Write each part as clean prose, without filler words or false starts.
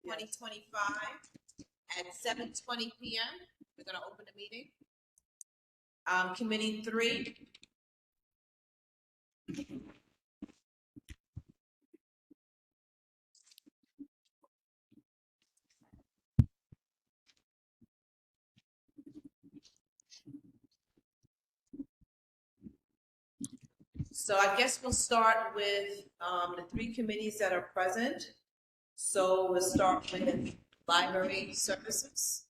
2025 at 7:20 p.m. We're going to open the meeting. Committee 3. So I guess we'll start with the 3 committees that are present. So we'll start with library services.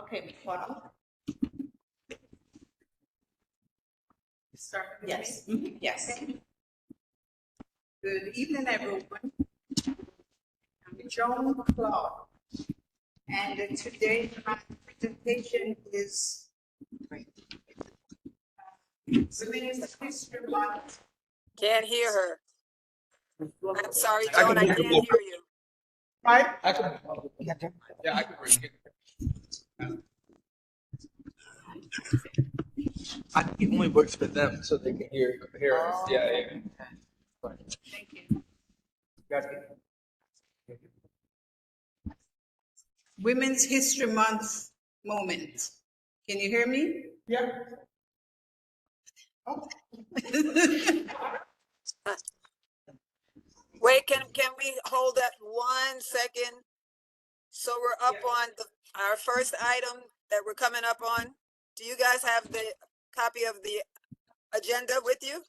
Okay, Michelle. Start. Yes. Yes. Good evening, everyone. I'm Joan Clark, and today my presentation is Women's History Month. Can't hear her. I'm sorry, Joan, I can't hear you. Right? I can. Yeah, I can bring it. I think it only works for them, so they can hear us. Yeah. Thank you. Women's History Month moment. Can you hear me? Yeah. Oh. Wait, can we hold that 1 second? So we're up on our first item that we're coming up on. Do you guys have the copy of the agenda with you?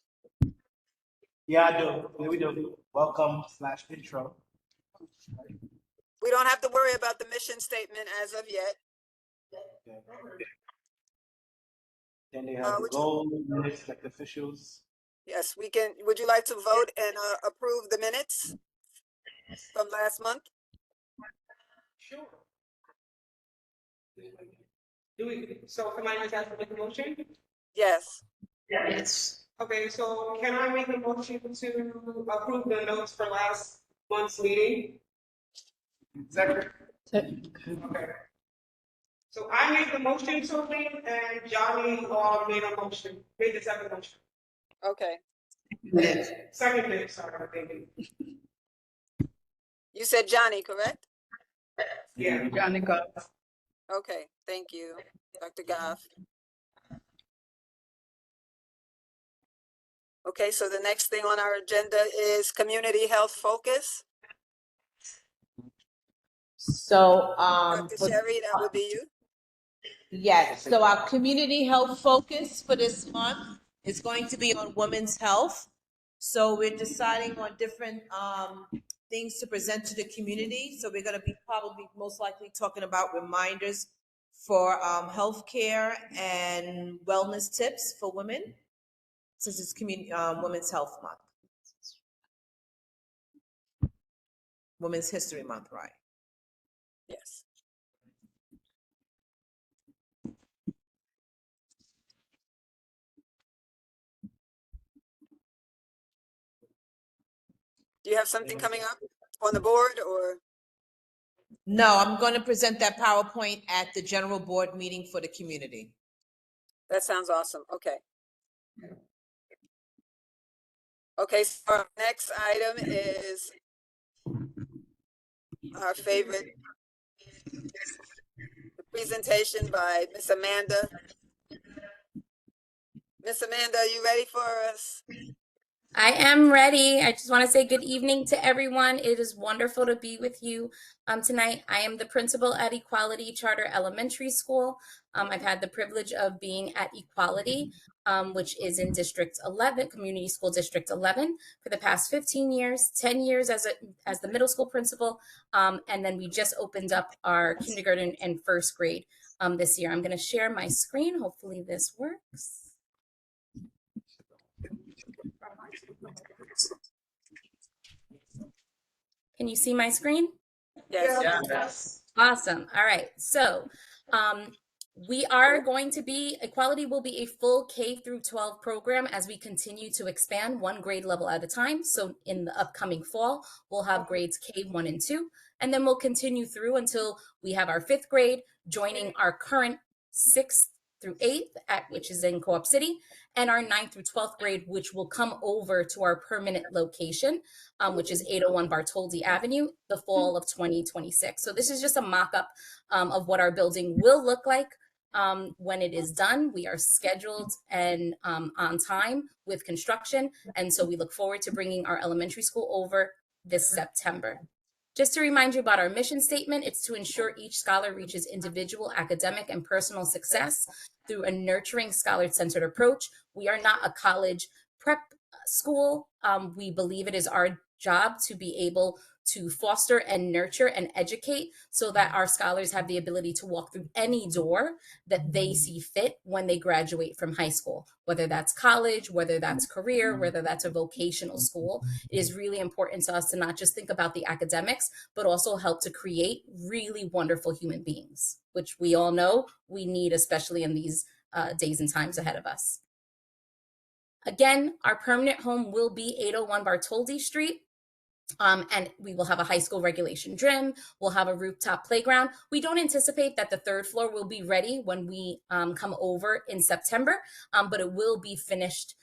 Yeah, I do. Yeah, we do. Welcome/intro. We don't have to worry about the mission statement as of yet. Okay. Then they have the goals, minutes, like officials. Yes, we can. Would you like to vote and approve the minutes from last month? Sure. So can I just ask to make a motion? Yes. Yes. Okay, so can I make a motion to approve the notes for last month's meeting? Second. Okay. So I made the motion, Sophie, and Johnny made the second motion. Okay. Second minute, sorry, baby. You said Johnny, correct? Yeah. Johnny got. Okay, thank you, Dr. Goff. Okay, so the next thing on our agenda is community health focus. So, Dr. Sherry, that would be you. yes. So our community health focus for this month is going to be on women's health. So we're deciding on different things to present to the community. So we're going to be probably most likely talking about reminders for healthcare and wellness tips for women, since it's Women's Health Month. Women's History Month, right? Yes. Do you have something coming up on the board or? No, I'm going to present that PowerPoint at the general board meeting for the community. That sounds awesome. Okay. Okay, so our next item is our favorite, the presentation by Miss Amanda. Miss Amanda, are you ready for us? I am ready. I just want to say good evening to everyone. It is wonderful to be with you tonight. I am the principal at Equality Charter Elementary School. I've had the privilege of being at Equality, which is in District 11, Community School District 11, for the past 15 years, 10 years as the middle school principal, and then we just opened up our kindergarten and first grade this year. I'm going to share my screen. Hopefully this works. Can you see my screen? Yes. Yes. Awesome. All right. So we are going to be, Equality will be a full K through 12 program as we continue to expand one grade level at a time. So in the upcoming fall, we'll have grades K1 and 2, and then we'll continue through until we have our 5th grade joining our current 6th through 8th, which is in Co-op City, and our 9th through 12th grade, which will come over to our permanent location, which is 801 Bartholdi Avenue, the fall of 2026. So this is just a mock-up of what our building will look like when it is done. We are scheduled and on time with construction, and so we look forward to bringing our elementary school over this September. Just to remind you about our mission statement, it's to ensure each scholar reaches individual, academic, and personal success through a nurturing, scholar-centered approach. We are not a college prep school. We believe it is our job to be able to foster and nurture and educate so that our scholars have the ability to walk through any door that they see fit when they graduate from high school, whether that's college, whether that's career, whether that's a vocational school. It is really important to us to not just think about the academics, but also help to create really wonderful human beings, which we all know we need, especially in these days and times ahead of us. Again, our permanent home will be 801 Bartholdi Street. And we will have a high school regulation gym. We'll have a rooftop playground. We don't anticipate that the 3rd floor will be ready when we come over in September, but it will be finished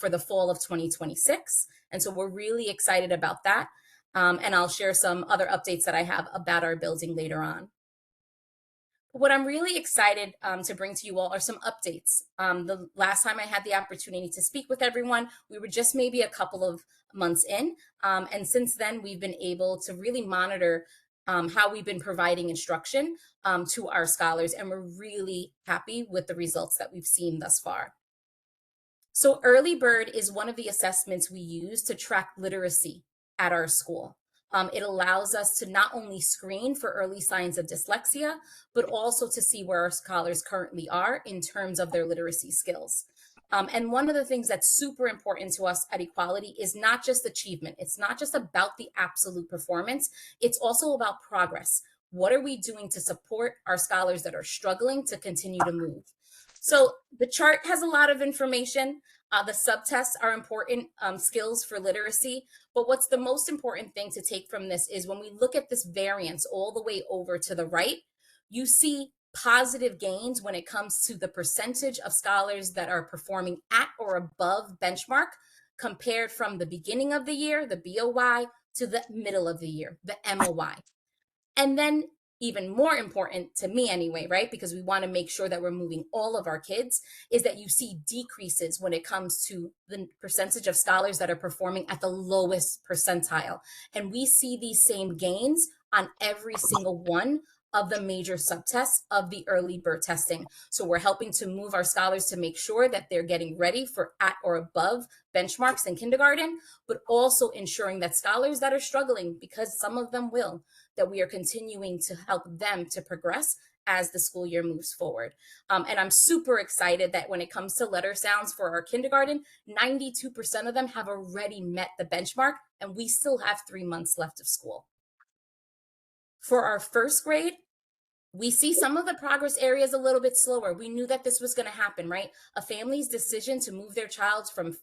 for the fall of 2026. And so we're really excited about that. And I'll share some other updates that I have about our building later on. What I'm really excited to bring to you all are some updates. The last time I had the opportunity to speak with everyone, we were just maybe a couple of months in. And since then, we've been able to really monitor how we've been providing instruction to our scholars. And we're really happy with the results that we've seen thus far. So Early Bird is one of the assessments we use to track literacy at our school. It allows us to not only screen for early signs of dyslexia, but also to see where our scholars currently are in terms of their literacy skills. And one of the things that's super important to us at Equality is not just achievement. It's not just about the absolute performance. It's also about progress. What are we doing to support our scholars that are struggling to continue to move? So the chart has a lot of information. The subtests are important skills for literacy, but what's the most important thing to take from this is when we look at this variance all the way over to the right, you see positive gains when it comes to the percentage of scholars that are performing at or above benchmark compared from the beginning of the year, the BOY, to the middle of the year, the MOY. And then even more important to me anyway, right? Because we want to make sure that we're moving all of our kids, is that you see decreases when it comes to the percentage of scholars that are performing at the lowest percentile. And we see these same gains on every single one of the major subtests of the Early Bird testing. So we're helping to move our scholars to make sure that they're getting ready for at or above benchmarks in kindergarten, but also ensuring that scholars that are struggling, because some of them will, that we are continuing to help them to progress as the school year moves forward. And I'm super excited that when it comes to letter sounds for our kindergarten, 92% of them have already met the benchmark, and we still have 3 months left of school. For our 1st grade, we see some of the progress areas a little bit slower. We knew that this was going to happen, right? A family's decision to move their child from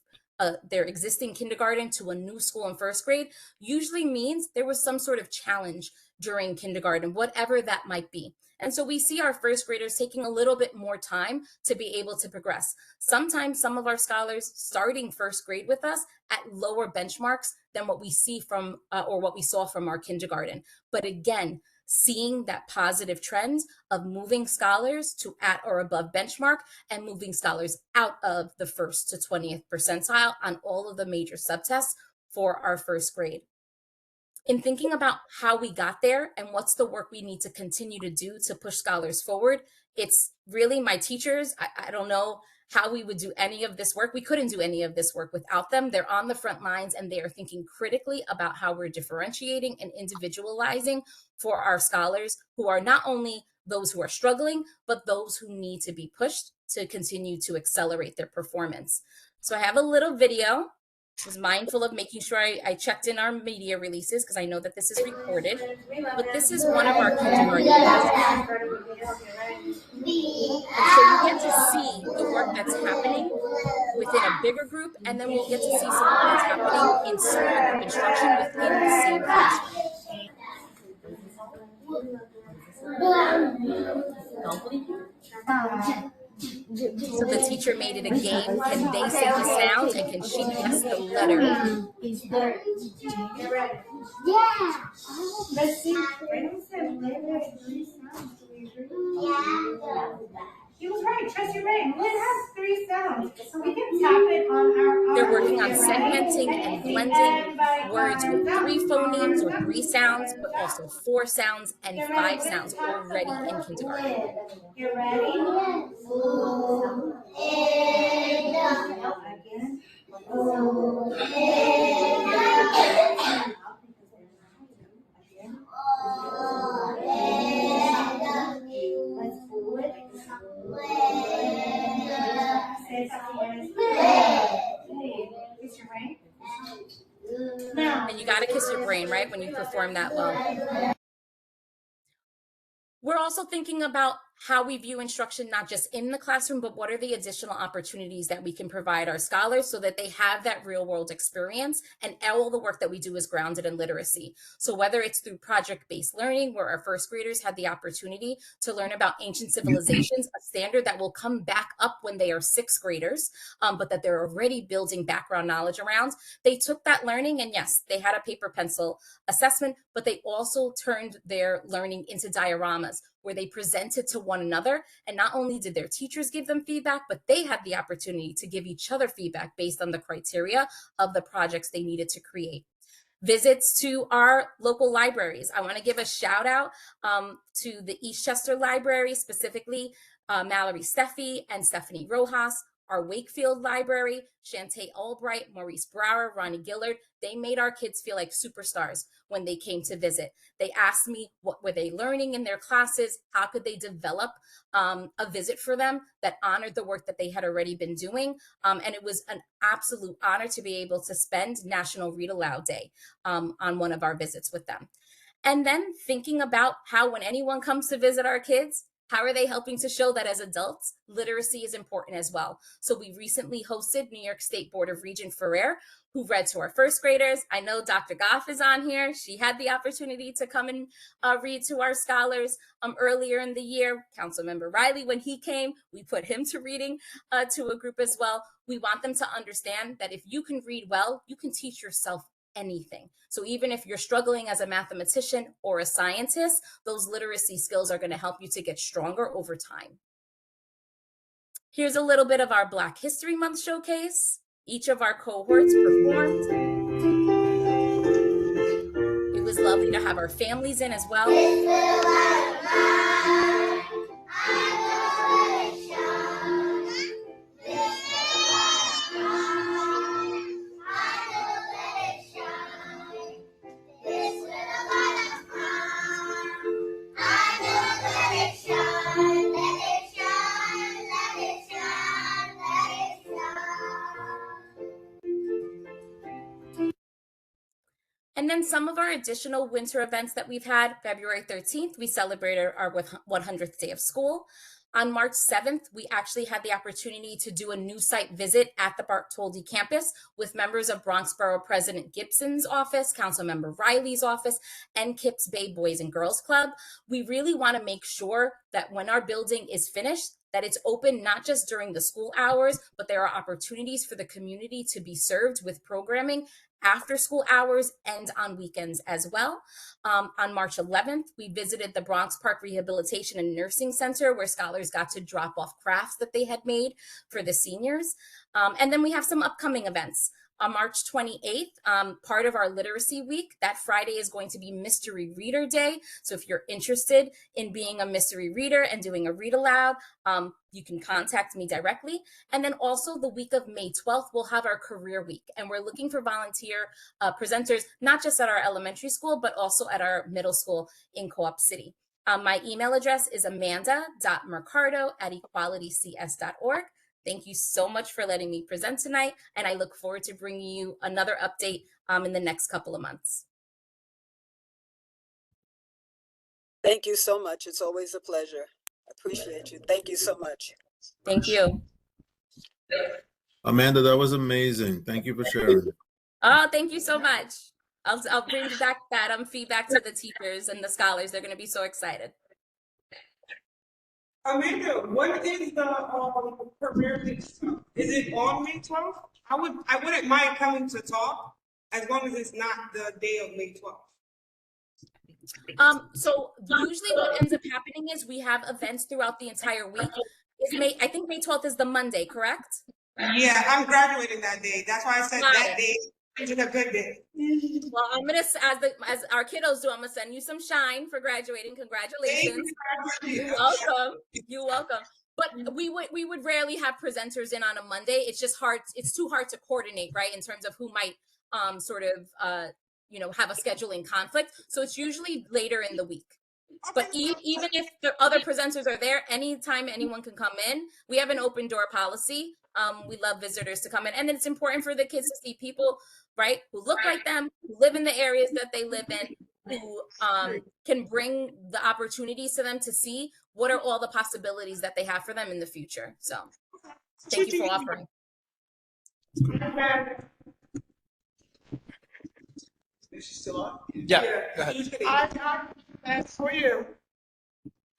their existing kindergarten to a new school in 1st grade usually means there was some sort of challenge during kindergarten, whatever that might be. And so we see our 1st graders taking a little bit more time to be able to progress. Sometimes some of our scholars starting 1st grade with us at lower benchmarks than what we see from or what we saw from our kindergarten. But again, seeing that positive trend of moving scholars to at or above benchmark and moving scholars out of the 1st to 20th percentile on all of the major subtests for our 1st grade. In thinking about how we got there and what's the work we need to continue to do to push scholars forward, it's really my teachers. I don't know how we would do any of this work. We couldn't do any of this work without them. They're on the front lines and they are thinking critically about how we're differentiating and individualizing for our scholars who are not only those who are struggling, but those who need to be pushed to continue to accelerate their performance. So I have a little video. I was mindful of making sure I checked in our media releases because I know that this is recorded, but this is one of our kindergarten classes. And so you get to see the work that's happening within a bigger group, and then we'll get to see some of what's happening in small group instruction within the same classroom. So the teacher made it a game. Can they say the sound and can she guess the letter? Yeah. Let's see. He was right. Trust your brain. It has 3 sounds, so we can tap it on our. They're working on segmenting and blending words with 3 phonemes or 3 sounds, but also 4 sounds and 5 sounds already in kindergarten. You ready? And you got to kiss your brain, right, when you perform that well. We're also thinking about how we view instruction, not just in the classroom, but what are the additional opportunities that we can provide our scholars so that they have that real world experience, and all the work that we do is grounded in literacy. So whether it's through project-based learning, where our first graders had the opportunity to learn about ancient civilizations, a standard that will come back up when they are 6th graders, but that they're already building background knowledge around. They took that learning, and yes, they had a paper pencil assessment, but they also turned their learning into dioramas where they presented to one another. And not only did their teachers give them feedback, but they had the opportunity to give each other feedback based on the criteria of the projects they needed to create. Visits to our local libraries. I want to give a shout out to the Eastchester Library, specifically Mallory Steffi and Stephanie Rojas. Our Wakefield Library, Shantae Albright, Maurice Brower, Ronnie Gillard, they made our kids feel like superstars when they came to visit. They asked me what were they learning in their classes, how could they develop a visit for them that honored the work that they had already been doing. And it was an absolute honor to be able to spend National Read Aloud Day on one of our visits with them. And then thinking about how when anyone comes to visit our kids, how are they helping to show that as adults, literacy is important as well? So we recently hosted New York State Board of Regent Ferrer, who read to our first graders. I know Dr. Goff is on here. She had the opportunity to come and read to our scholars earlier in the year. Councilmember Riley, when he came, we put him to reading to a group as well. We want them to understand that if you can read well, you can teach yourself anything. So even if you're struggling as a mathematician or a scientist, those literacy skills are going to help you to get stronger over time. Here's a little bit of our Black History Month showcase. Each of our cohorts performed. It was lovely to have our families in as well. And then some of our additional winter events that we've had, February 13th, we celebrated our 100th day of school. On March 7th, we actually had the opportunity to do a new site visit at the Bartholdi campus with members of Bronx Borough President Gibson's office, Councilmember Riley's office, and Kips Bay Boys and Girls Club. We really want to make sure that when our building is finished, that it's open not just during the school hours, but there are opportunities for the community to be served with programming after school hours and on weekends as well. On March 11th, we visited the Bronx Park Rehabilitation and Nursing Center, where scholars got to drop off crafts that they had made for the seniors. And then we have some upcoming events. On March 28th, part of our Literacy Week, that Friday is going to be Mystery Reader Day. So if you're interested in being a mystery reader and doing a read aloud, you can contact me directly. And then also the week of May 12th, we'll have our Career Week. And we're looking for volunteer presenters, not just at our elementary school, but also at our middle school in Co-op City. My email address is amanda.mercado@equalitycs.org. Thank you so much for letting me present tonight, and I look forward to bringing you another update in the next couple of months. Thank you so much. It's always a pleasure. I appreciate you. Thank you so much. Thank you. Amanda, that was amazing. Thank you for sharing. Oh, thank you so much. I'll bring back that feedback to the teachers and the scholars. They're going to be so excited. Amanda, what is the career mix? Is it on May 12th? I wouldn't mind coming to talk as long as it's not the day of May 12th. So usually what ends up happening is we have events throughout the entire week. I think May 12th is the Monday, correct? Yeah, I'm graduating that day. That's why I said Got that it. day is a good day. Well, I'm gonna, as our kiddos do, I'm gonna send you some shine for graduating. Congratulations. You're welcome. You're welcome. But we would rarely have presenters in on a Monday. It's just hard. It's too hard to coordinate, right? In terms of who might sort of have a scheduling conflict. So it's usually later in the week. But even if the other presenters are there, anytime anyone can come in. We have an open door policy. We love visitors to come in, and it's important for the kids to see people, right, who look like them, who live in the areas that they live in, who can bring the opportunities to them to see what are all the possibilities that they have for them in the future. So thank you for offering. Is she still on? Yeah. Go ahead. That's for you.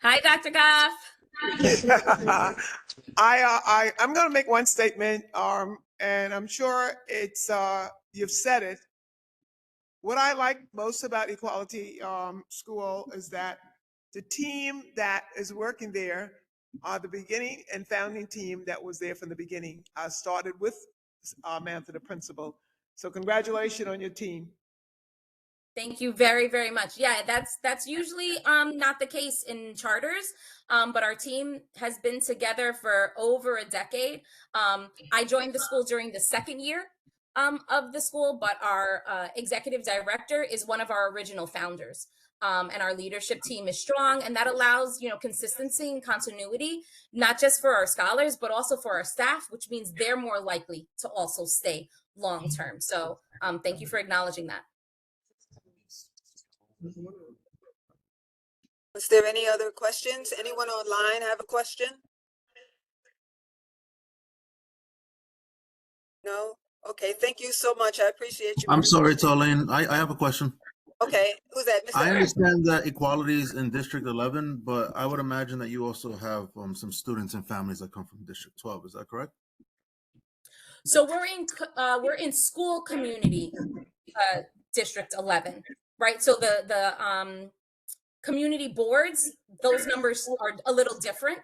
Hi, Dr. Goff. I'm going to make one statement, and I'm sure it's you've said it. What I like most about Equality School is that the team that is working there are the beginning and founding team that was there from the beginning. I started with Samantha, the principal. So congratulations on your team. Thank you very, very much. Yeah, that's usually not the case in charters, but our team has been together for over a decade. I joined the school during the second year of the school, but our executive director is one of our original founders. And our leadership team is strong, and that allows consistency and continuity, not just for our scholars, but also for our staff, which means they're more likely to also stay long term. So thank you for acknowledging that. Is there any other questions? Anyone online have a question? No? Okay, thank you so much. I appreciate you. I'm sorry, Tolene. I have a question. Okay, who's that? Mr. I understand that equality is in District 11, but I would imagine that you also have some students and families that come from District 12. Is that correct? So we're in school community District 11, right? So the community boards, those numbers are a little different.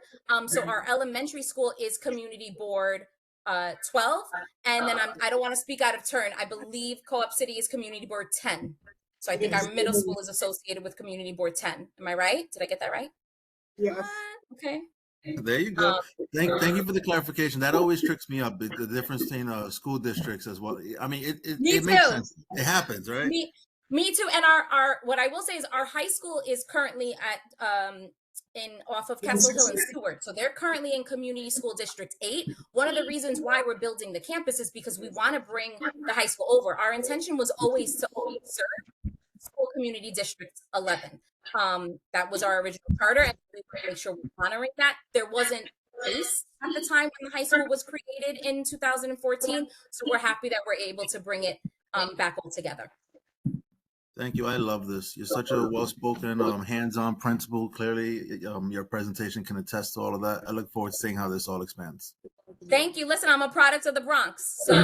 So our elementary school is community board 12, and then I don't want to speak out of turn. I believe Co-op City is community board 10. So I think our middle school is associated with community board 10. Am I right? Did I get that right? Yes. Okay. There you go. Thank you for the clarification. That always tricks me up, the difference between school districts as well. I mean, it makes sense. It happens, right? Me too. And our what I will say is our high school is currently at off of Castle Hill and Stewart. So they're currently in Community School District 8. One of the reasons why we're building the campus is because we want to bring the high school over. Our intention was always to only serve School Community District 11. That was our original charter, and we want to make sure we're honoring that. There wasn't space at the time when the high school was created in 2014. So we're happy that we're able to bring it back all together. Thank you. I love this. You're such a well-spoken, hands-on principal. Clearly, your presentation can attest to all of that. I look forward to seeing how this all expands. Thank you. Listen, I'm a product of the Bronx. So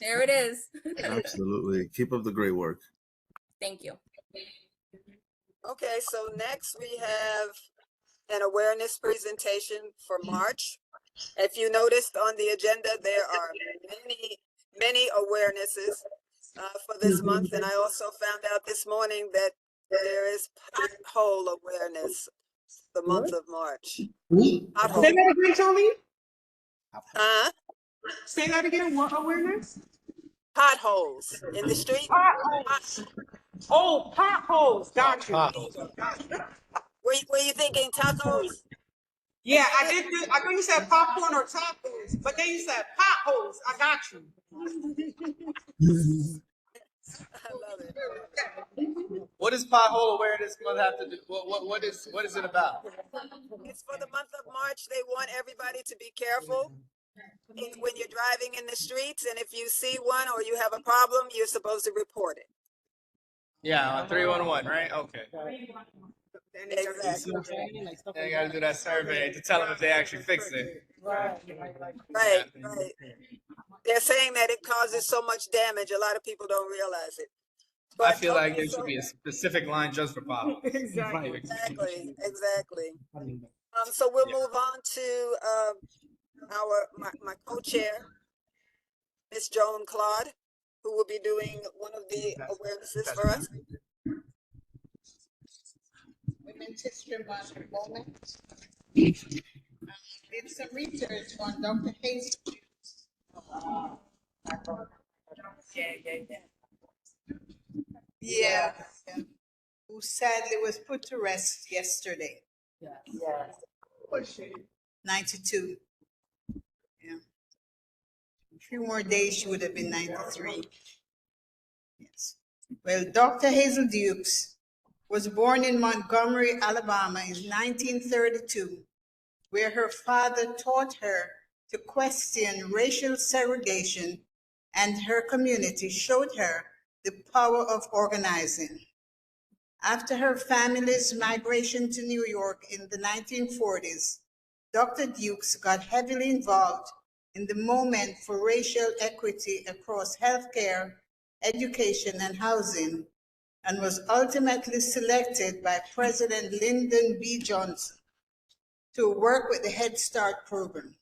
there it is. Absolutely. Keep up the great work. Thank you. Okay, so next we have an awareness presentation for March. If you noticed on the agenda, there are many awarenesses for this month, and I also found out this morning that there is pothole awareness the month of March. Say that again, Tony. Say that again. What awareness? Potholes in the street. Potholes. Oh, potholes. Got you. Were you thinking tacos? Yeah, I thought you said popcorn or tacos, but then you said potholes. I got you. I love it. What does Pothole Awareness Month have to do? What is it about? It's for the month of March. They want everybody to be careful when you're driving in the streets, and if you see one or you have a problem, you're supposed to report it. Yeah, 311, right? Okay. Then they gotta do Exactly. some training, like stuff Then like you gotta that. do that survey to tell them if they actually fixed it. Right. Right, right. They're saying that it causes so much damage. A lot of people don't realize it. I But feel like okay, there should be a specific line just for pop. Exactly. exactly, exactly. So we'll move on to my co-chair, Miss Joan Claude, who will be doing one of the awarenesses for us. Women's History Month moment. Did some research on Dr. Hayes. Yeah. Who sadly was put to rest yesterday. Yeah. 92. Yeah. A few more days, she would have been 93. Yes. Well, Dr. Hazel Dukes was born in Montgomery, Alabama in 1932, where her father taught her to question racial segregation, and her community showed her the power of organizing. After her family's migration to New York in the 1940s, Dr. Dukes got heavily involved in the movement for racial equity across healthcare, education, and housing, and was ultimately selected by President Lyndon B. Johnson to work with the Head Start program.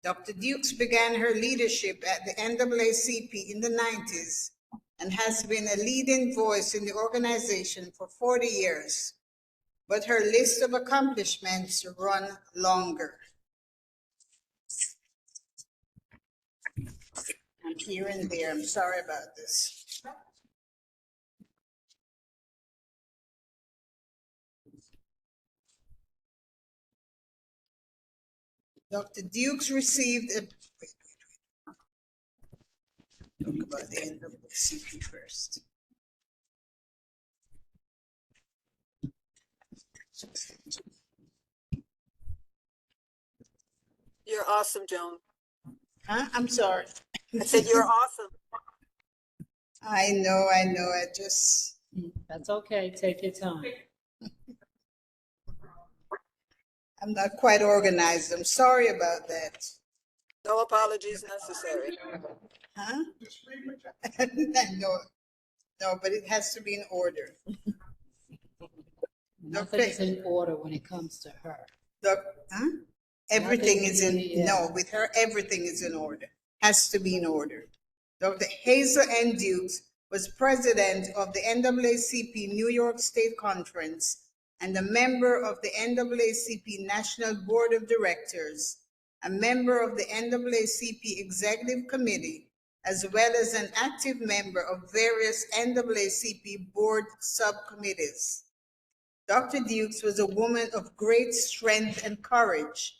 Dr. Dukes began her leadership at the NAACP in the 90s and has been a leading voice in the organization for 40 years, but her list of accomplishments run longer. I'm here and there, I'm sorry about this. Dr. Dukes received a, talk about the NAACP first. You're awesome, Joan. Huh? I'm sorry. I said you're awesome. I know, I just. That's okay. Take your time. I'm not quite organized. I'm sorry about that. No apologies necessary. Huh? No, but it has to be in order. Nothing is in order when it comes to her. Huh? Everything Nothing is in, yeah. no, with her, everything is in order. Has to be in order. Dr. Hazel N. Dukes was president of the NAACP New York State Conference and a member of the NAACP National Board of Directors, a member of the NAACP Executive Committee, as well as an active member of various NAACP board subcommittees. Dr. Dukes was a woman of great strength and courage.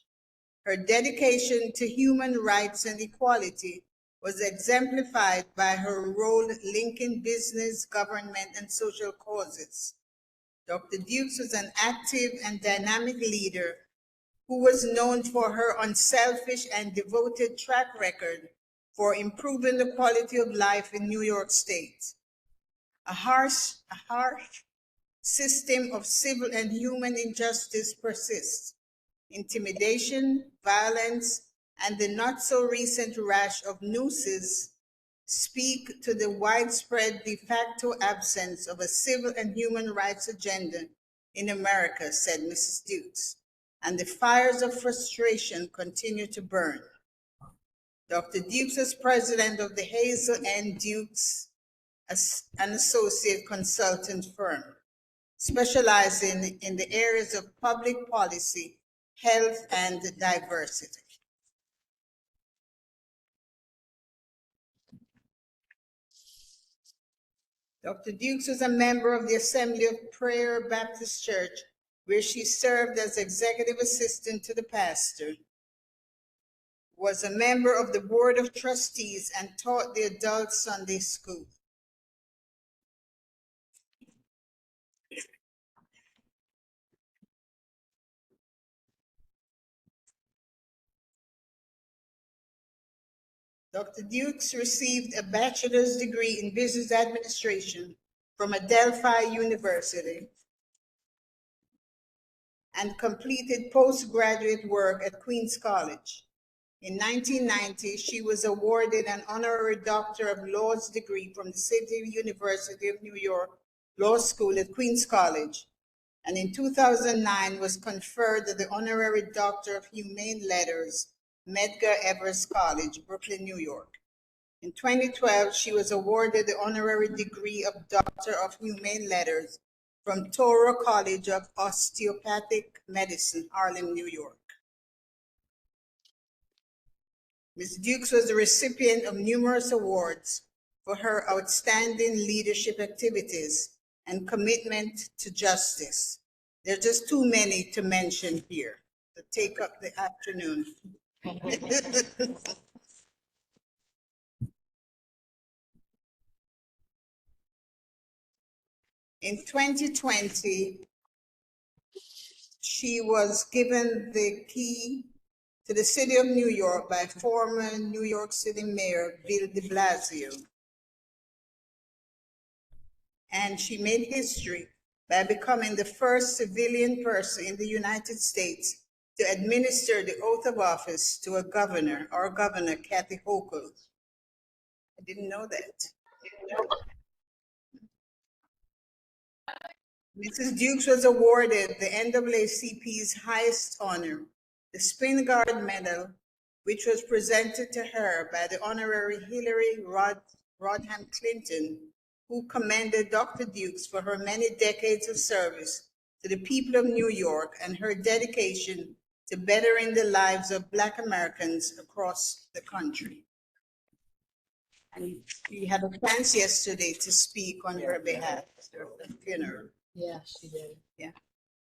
Her dedication to human rights and equality was exemplified by her role linking business, government, and social causes. Dr. Dukes was an active and dynamic leader who was known for her unselfish and devoted track record for improving the quality of life in New York State. A harsh system of civil and human injustice persists. Intimidation, violence, and the not so recent rash of nooses speak to the widespread de facto absence of a civil and human rights agenda in America, said Mrs. Dukes, and the fires of frustration continue to burn. Dr. Dukes is president of the Hazel N. Dukes, an associate consultant firm, specializing in the areas of public policy, health, and diversity. Dr. Dukes was a member of the Assembly of Prayer Baptist Church, where she served as executive assistant to the pastor, was a member of the Board of Trustees, and taught the adult Sunday school. Dr. Dukes received a bachelor's degree in business administration from Adelphi University and completed postgraduate work at Queens College. In 1990, she was awarded an honorary Doctor of Laws degree from the City University of New York Law School at Queens College, and in 2009 was conferred the honorary Doctor of Humane Letters, Medgar Evers College, Brooklyn, New York. In 2012, she was awarded the honorary degree of Doctor of Humane Letters from Toro College of Osteopathic Medicine, Harlem, New York. Ms. Dukes was the recipient of numerous awards for her outstanding leadership activities and commitment to justice. There are just too many to mention here to take up the afternoon. In 2020, she was given the key to the city of New York by former New York City Mayor Bill de Blasio. And she made history by becoming the first civilian person in the United States to administer the oath of office to a governor, our governor, Kathy Hochul. I didn't know that. Mrs. Dukes was awarded the NAACP's highest honor, the Spingarn Medal, which was presented to her by the Honorary Hillary Rodham Clinton, who commended Dr. Dukes for her many decades of service to the people of New York and her dedication to bettering the lives of Black Americans across the country. And we had a chance yesterday to speak on her behalf at the funeral. Yeah, she did. Yeah.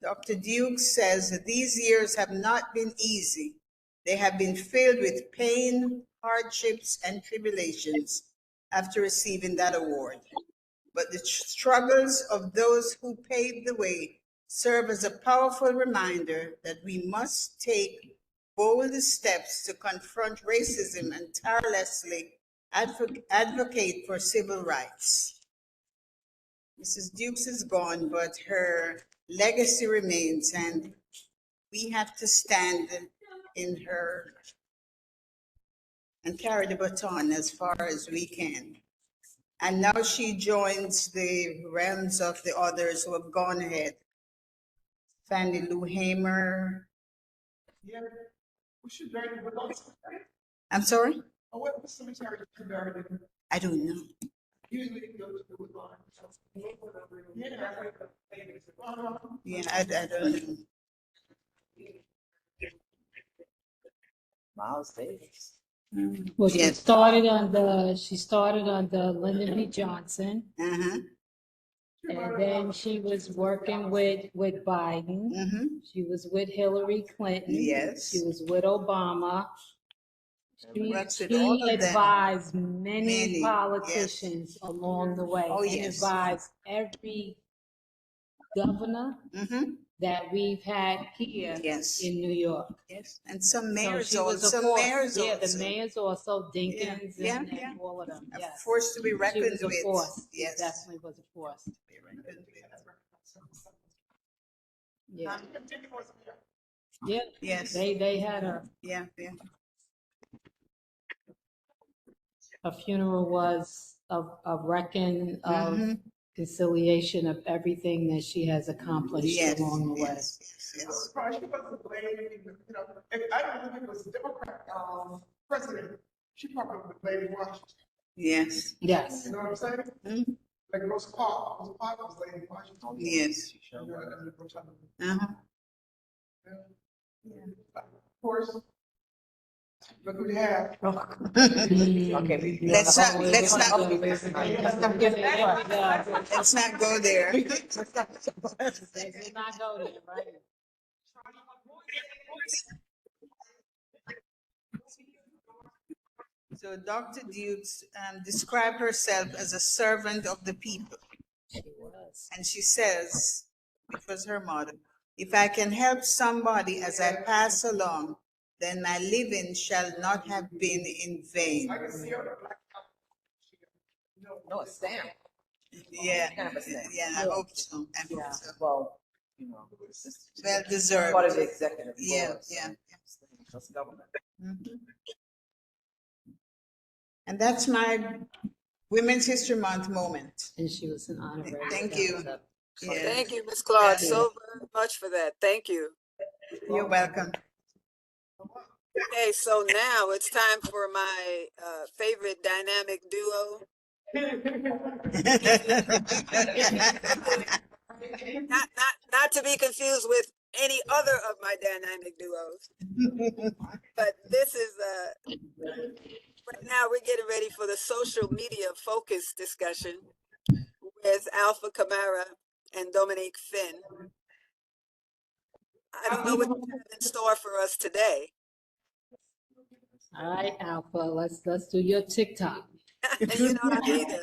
Dr. Dukes says that these years have not been easy. They have been filled with pain, hardships, and tribulations after receiving that award. But the struggles of those who paved the way serve as a powerful reminder that we must take bold steps to confront racism and tirelessly advocate for civil rights. Mrs. Dukes is gone, but her legacy remains, and we have to stand in her and carry the baton as far as we can. And now she joins the realms of the others who have gone ahead. Fannie Lou Hamer. Yeah, we should bury the adults. I'm sorry? Oh, what cemetery did you bury them? I don't know. Usually it goes to the woodline. Yeah, I don't know. Miles Davis. Well, she Yes. started under Lyndon B. Johnson, Uh-huh. and then she was working with Biden. Mm-hmm. She was with Hillary Clinton. Yes. She was with Obama. She Works with all of them. advised many Many, politicians along the way. Oh, and yes. advised every governor Mm-hmm. that we've had here Yes. in New York. Yes. And some So mayors she was also. a Some force. mayors Yeah, also. the mayors also, Dinkins Yeah, and yeah. all of them. A Yes. force to be She reckoned was a with. force. Yes. She definitely was a force. Yeah. Yeah. Yes. They had Yeah, yeah. a funeral was a reckon of Mm-hmm. conciliation of everything that she has accomplished Yes. along the way. Yes. Yes. I'm surprised she wasn't blaming, you know, if I don't think it was a Democrat president, she probably would blame Washington. Yes. Yes. You know what I'm saying? Mhm. Like Rosa Parks was blaming Washington. Yes. Uh-huh. Of course. Look who we have. Okay. Let's not go there. Let's not go there, right? So Dr. Dukes described herself as a servant of the people. She was. And she says, which was her motto, if I can help somebody as I pass along, then my living shall not have been in vain. No, it's Sam. Yeah, Kind of a thing. yeah, I hope so. I hope so. Well, Well deserved. Part of the executive. Yeah, board, so yeah. That's government. Mhm. And that's my Women's History Month moment. And she was an honorary. Thank you. Yeah. Thank you, Ms. Claude, Yeah. so very much for that. Thank you. You're welcome. Okay, so now it's time for my favorite dynamic duo. Not to be confused with any other of my dynamic duos, but this is right now we're getting ready for the social media focus discussion with Alpha Camara and Dominique Finn. I don't know what you have in store for us today. All right, Alpha, let's do your TikTok. You know I need to.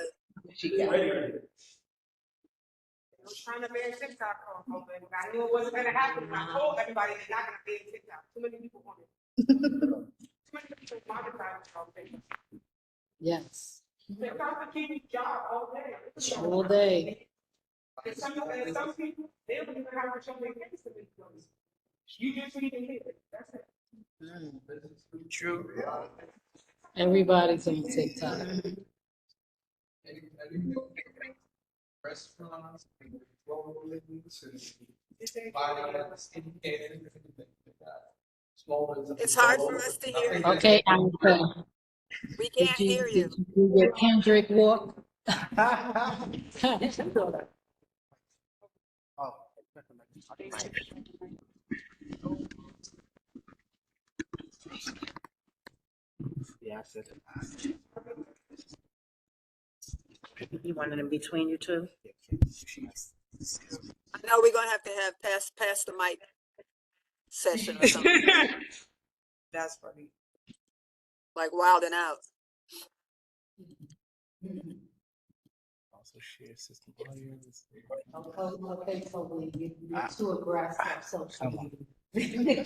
I was trying to ban TikTok open. I knew it wasn't gonna happen. I told everybody they're not gonna ban TikTok. Too many people want it. Too many people monetize on TikTok. Yes, TikTok will keep you job all day. all day. And some people, they don't even have to show their face to these places. You just need to hear it. That's it. True. Everybody's on TikTok. Restaurants, It's hard for us to hear you. Okay, Alpha, We can't hear you. did you do your Kendrick walk? Yeah, I said it. You want it in between you two? I know we're gonna have to have pass the mic session or something, That's funny. like Wild and Out. Also share system audio. Okay, so you're too aggressive, social Come on. media.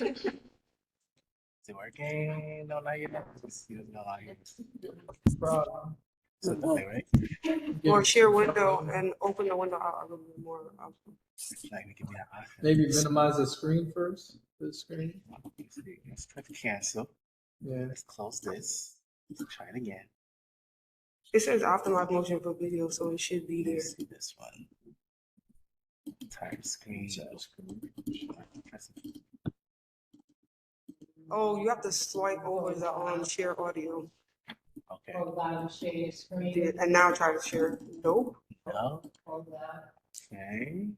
Is it working? No, not yet. Let's see what's going on here. So, okay, right? Or share window and open the window out a little bit more. Like we can be that option. Maybe minimize the screen first. The screen. Let's try to cancel. Yeah. Let's close this. Let's try it again. It says optimize motion for video, so it should be there. Let's see this one. Entire screen. Oh, you have to swipe over the share audio. Okay. Hold down, share your screen. Did, and now try to share. Nope. No. Hold down, Okay.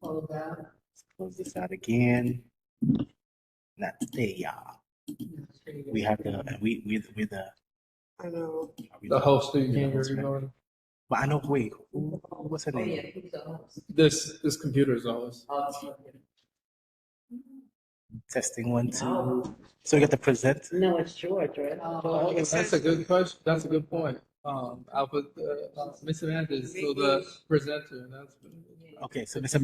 hold down. Let's close this out again. Not there, y'all. We have the we the. I know. The host you can't hear you. But I know. Wait. What's her name? This computer is always. Testing 1, 2. So you got the presenter. No, it's George, right? Oh, that's a good question. That's a good point. Alpha, Miss Amanda is still the presenter. That's Okay, so Miss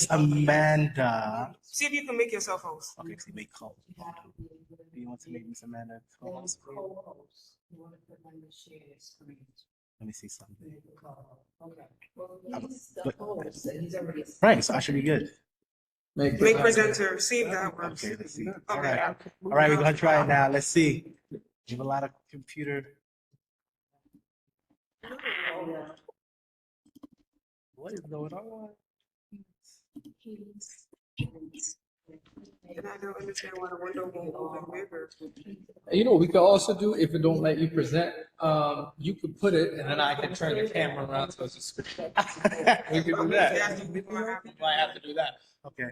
Amanda. See if you can make yourself host. Okay, so you make call. Do you want to make Miss Amanda co-host? Let me see something. Right, so I should be good. Make presenter. See if that works. Okay, let's see. Okay. All right, we're gonna try it now. Let's see. We have a lot of computer. What is going on? And I don't understand why the window won't open bigger. You know what we could also do if it don't let you present. You could put it, and then I can turn the camera around so it's a screen. We could do that. You might have to do that. Okay,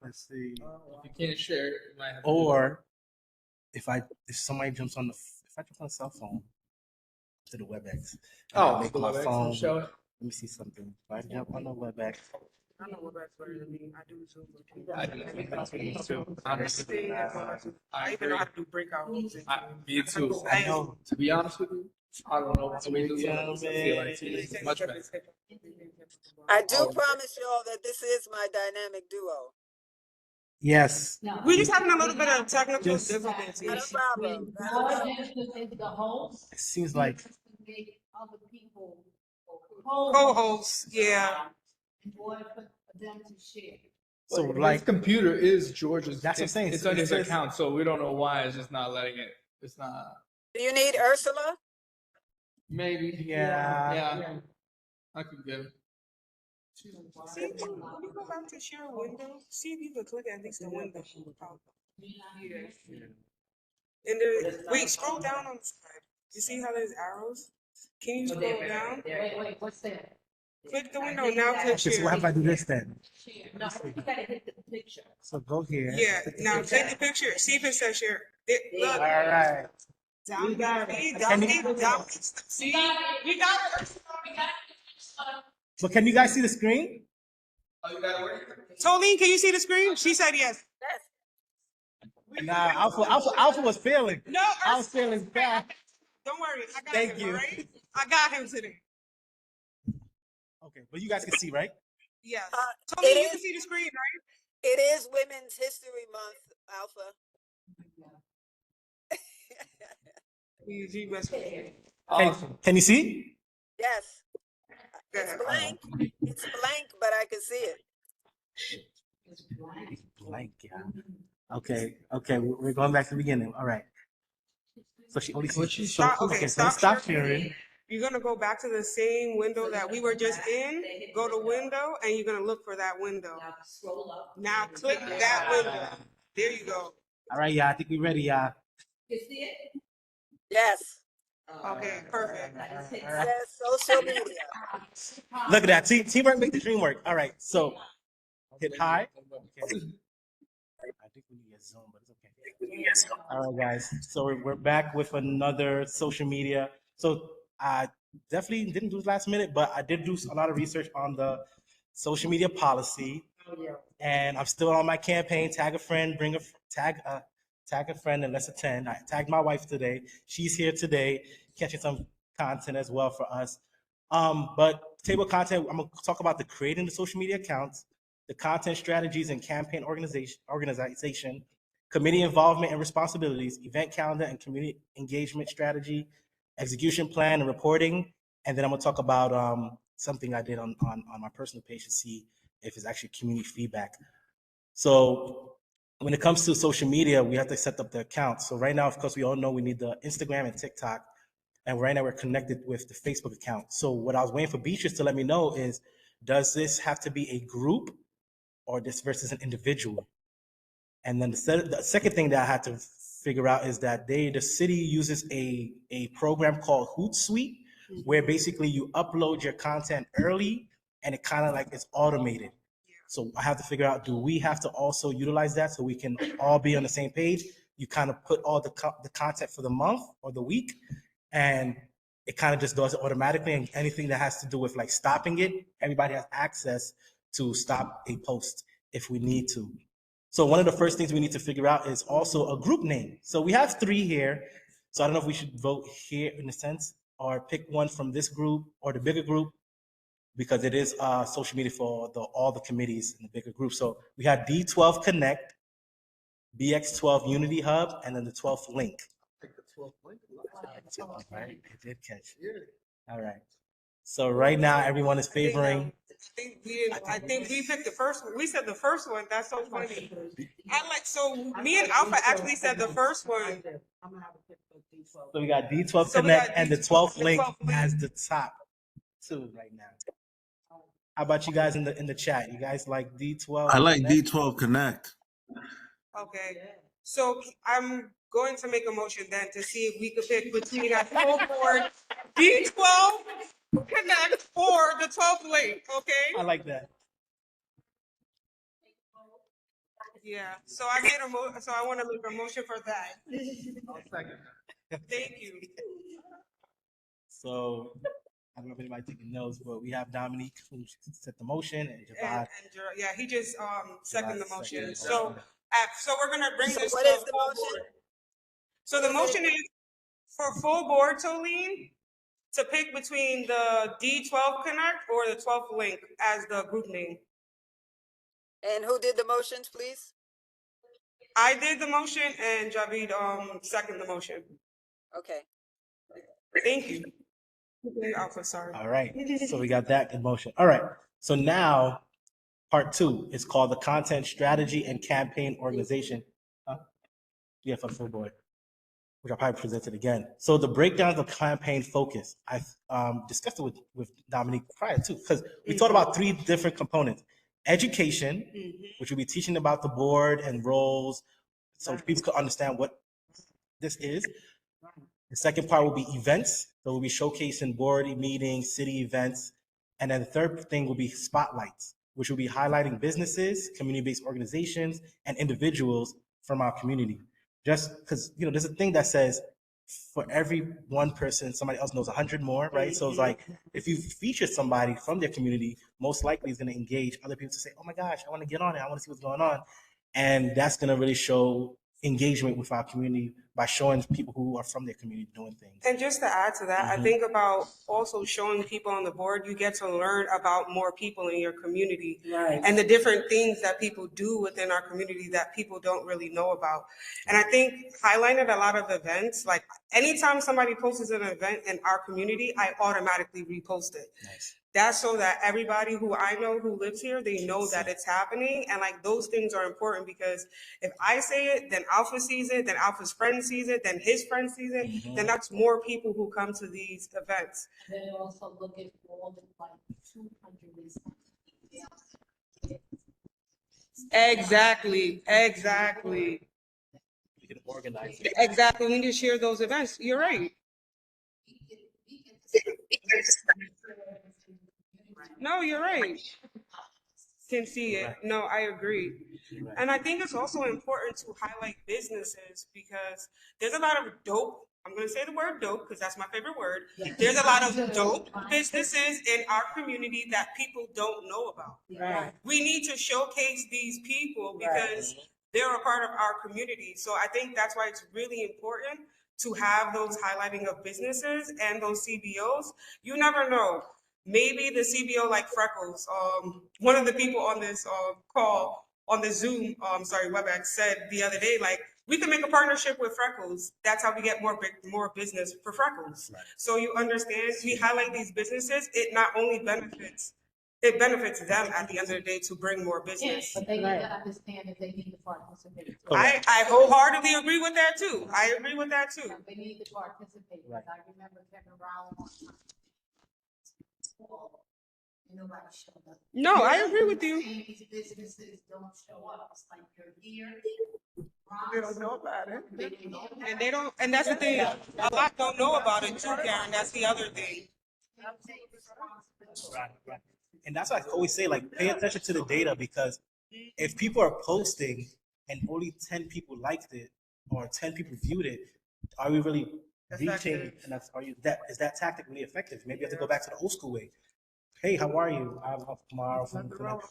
let's see. If you can't share it, you might have to do Or if somebody jumps on if I jump on a cell phone to the WebEx, Oh, make the my WebEx phone. will show it? Let me see something. If I jump on the WebEx, I know what that's better than me. I do Zoom. I do too. Honestly, I even know how to do breakout rooms. Me too. I know. To be honest with you, I don't know what to do. I feel like it's much better. I do promise y'all that this is my dynamic duo. yes. We're just having a little bit of technical Just- difficulties. Not a problem. Not a problem. The host. It seems like Make other people Co-hosts, yeah. in order for them to share. So His like, computer is George's. That's what I'm saying. It's So on it his says- account, so we don't know why it's just not letting it. It's not. Do you need Ursula? Maybe. Yeah. I could get it. See, let me go back to share window. See if you can click at least the window. Yeah. And there, wait, scroll down on the side. You see how there's arrows? Can you scroll down? Wait, what's that? Click the window now. Click Okay, so share. what if I do this then? No, you gotta hit the picture. So go here. Yeah. Now click the picture. See if it says share. Look. All right. Down, down, Can you- down. See, you got it. So can you guys see the screen? Oh, you got it. Tolene, can you see the screen? She said yes. Nah, Alpha was failing. No, I was feeling bad. don't worry. I got Thank him. you. All right? I got him today. Okay, but you guys can see, right? Yes. It Tolene, you is- can see the screen, right? It is Women's History Month, Alpha. Can you see? Yes. It's blank. It's blank, but I can see it. Blank, yeah. Okay, we're going back to the beginning. All right. So she only sees. Stop, okay, Okay, stop stop sharing. sharing. You're gonna go back to the same window that we were just in. Go to window, and you're gonna look for that window. Scroll up. Now click that window. There you go. All right, yeah, I think we're ready, yeah. You see it? Yes. Okay, perfect. It says social media. Look at that. Teamwork make the dream work. All right, so hit high. Okay. I think we need a zoom, but it's okay. All right, guys. So we're back with another social media. So I definitely didn't do this last minute, but I did do a lot of research on the social media policy, and I'm still on my campaign. Tag a friend, tag a friend, and let's attend. I tagged my wife today. She's here today, catching some content as well for us. But table content, I'm gonna talk about the creating the social media accounts, the content strategies and campaign organization, committee involvement and responsibilities, event calendar and community engagement strategy, execution plan and reporting, and then I'm gonna talk about something I did on my personal page to see if it's actually community feedback. So when it comes to social media, we have to set up the accounts. So right now, of course, we all know we need the Instagram and TikTok. And right now we're connected with the Facebook account. So what I was waiting for Beatrice to let me know is, does this have to be a group or this versus an individual? And then the second thing that I had to figure out is that the city uses a program called Hootsuite, where basically you upload your content early and it kind of like it's automated. So I have to figure out, do we have to also utilize that so we can all be on the same page? You kind of put all the content for the month or the week, and it kind of just does it automatically. And anything that has to do with like stopping it, everybody has access to stop a post if we need to. So one of the first things we need to figure out is also a group name. So we have 3 here. So I don't know if we should vote here in a sense or pick one from this group or the bigger group, because it is social media for all the committees in the bigger group. So we have D12 Connect, BX12 Unity Hub, and then the 12th Link. All right, it did catch. All right. So right now, everyone is favoring. I think we picked the first one. We said the first one. That's so funny. So me and Alpha actually said the first one. So we got D12 So we Connect got and the D12 12th the Link 12th Link. as the top 2 right now. How about you guys in the chat? You guys like D12? I like Connect? D12 Connect. Okay. So I'm going to make a motion then to see if we could pick between our full board D12 Connect or the 12th Link. Okay. I like that. Yeah. So I made so I want to make a motion for that. Thank you. So I don't know if anybody taking notes, but we have Dominique who set the motion and Javad. Yeah, he just seconded the Javad motion. seconded. So we're gonna bring So this. what to is the full motion? board. So the motion is for full board, Tolene, to pick between the D12 Connect or the 12th Link as the group name. And who did the motions, please? I did the motion and Javid seconded the motion. Okay. Thank you. Alpha, sorry. All right. So we got that in motion. All right. So now, part 2 is called the content strategy and campaign organization. Yeah, for the full board, which I'll probably present it again. So the breakdown of campaign focus, I discussed it with Dominique prior too, because we talked about 3 different components. Education, which will be teaching about the board and roles, so people could understand what this is. The second part will be events. So we'll be showcasing board meetings, city events. And then the third thing will be spotlights, which will be highlighting businesses, community-based organizations, and individuals from our community. Just because, there's a thing that says for every one person, somebody else knows 100 more, right? So it's like, if you feature somebody from their community, most likely is going to engage other people to say, oh my gosh, I want to get on it. I want to see what's going on. And that's going to really show engagement with our community by showing people who are from their community doing things. And just to add to that, I think about also showing people on the board, you get to learn about more people in your community and the different things that people do within our community that people don't really know about. And I think highlighted a lot of events, like anytime somebody posts an event in our community, I automatically repost it. Nice. That's so that everybody who I know who lives here, they know that it's happening. And like those things are important because if I say it, then Alpha sees it, then Alpha's friend sees it, then his friend sees it, then that's more people who come to these events. And then also look at more than like 200 is. Exactly. We can organize it. Exactly. We need to share those events. You're right. No, you're right. Can see it. No, I agree. And I think it's also important to highlight businesses because there's a lot of dope. I'm going to say the word dope because that's my favorite word. There's a lot of dope businesses in our community that people don't know about. Right. We need to showcase these people because they're a part of our community. So I think that's why it's really important to have those highlighting of businesses and those CBOs. You never know. Maybe the CBO like Freckles, one of the people on this call on the Zoom, WebEx said the other day, like, we can make a partnership with Freckles. That's how we get more business for Freckles. Right. So you understand, we highlight these businesses. It not only benefits them at the end of the day to bring more business. But they need to understand if they need to participate. I wholeheartedly agree with that too. I agree with that too. They need to participate. Because I remember Kevin Brown one time. Nobody showed up. No, I agree with you. These businesses don't show up. It's like you're here. They don't know about it. And they don't, and that's the thing. A lot don't know about it too, Karen. That's the other thing. Right. And that's why I always say, like, pay attention to the data because if people are posting and only 10 people liked it or 10 people viewed it, are we really reaching? And is that tactic really effective? Maybe you have to go back to the old school way. Hey, how are you? I'm off tomorrow.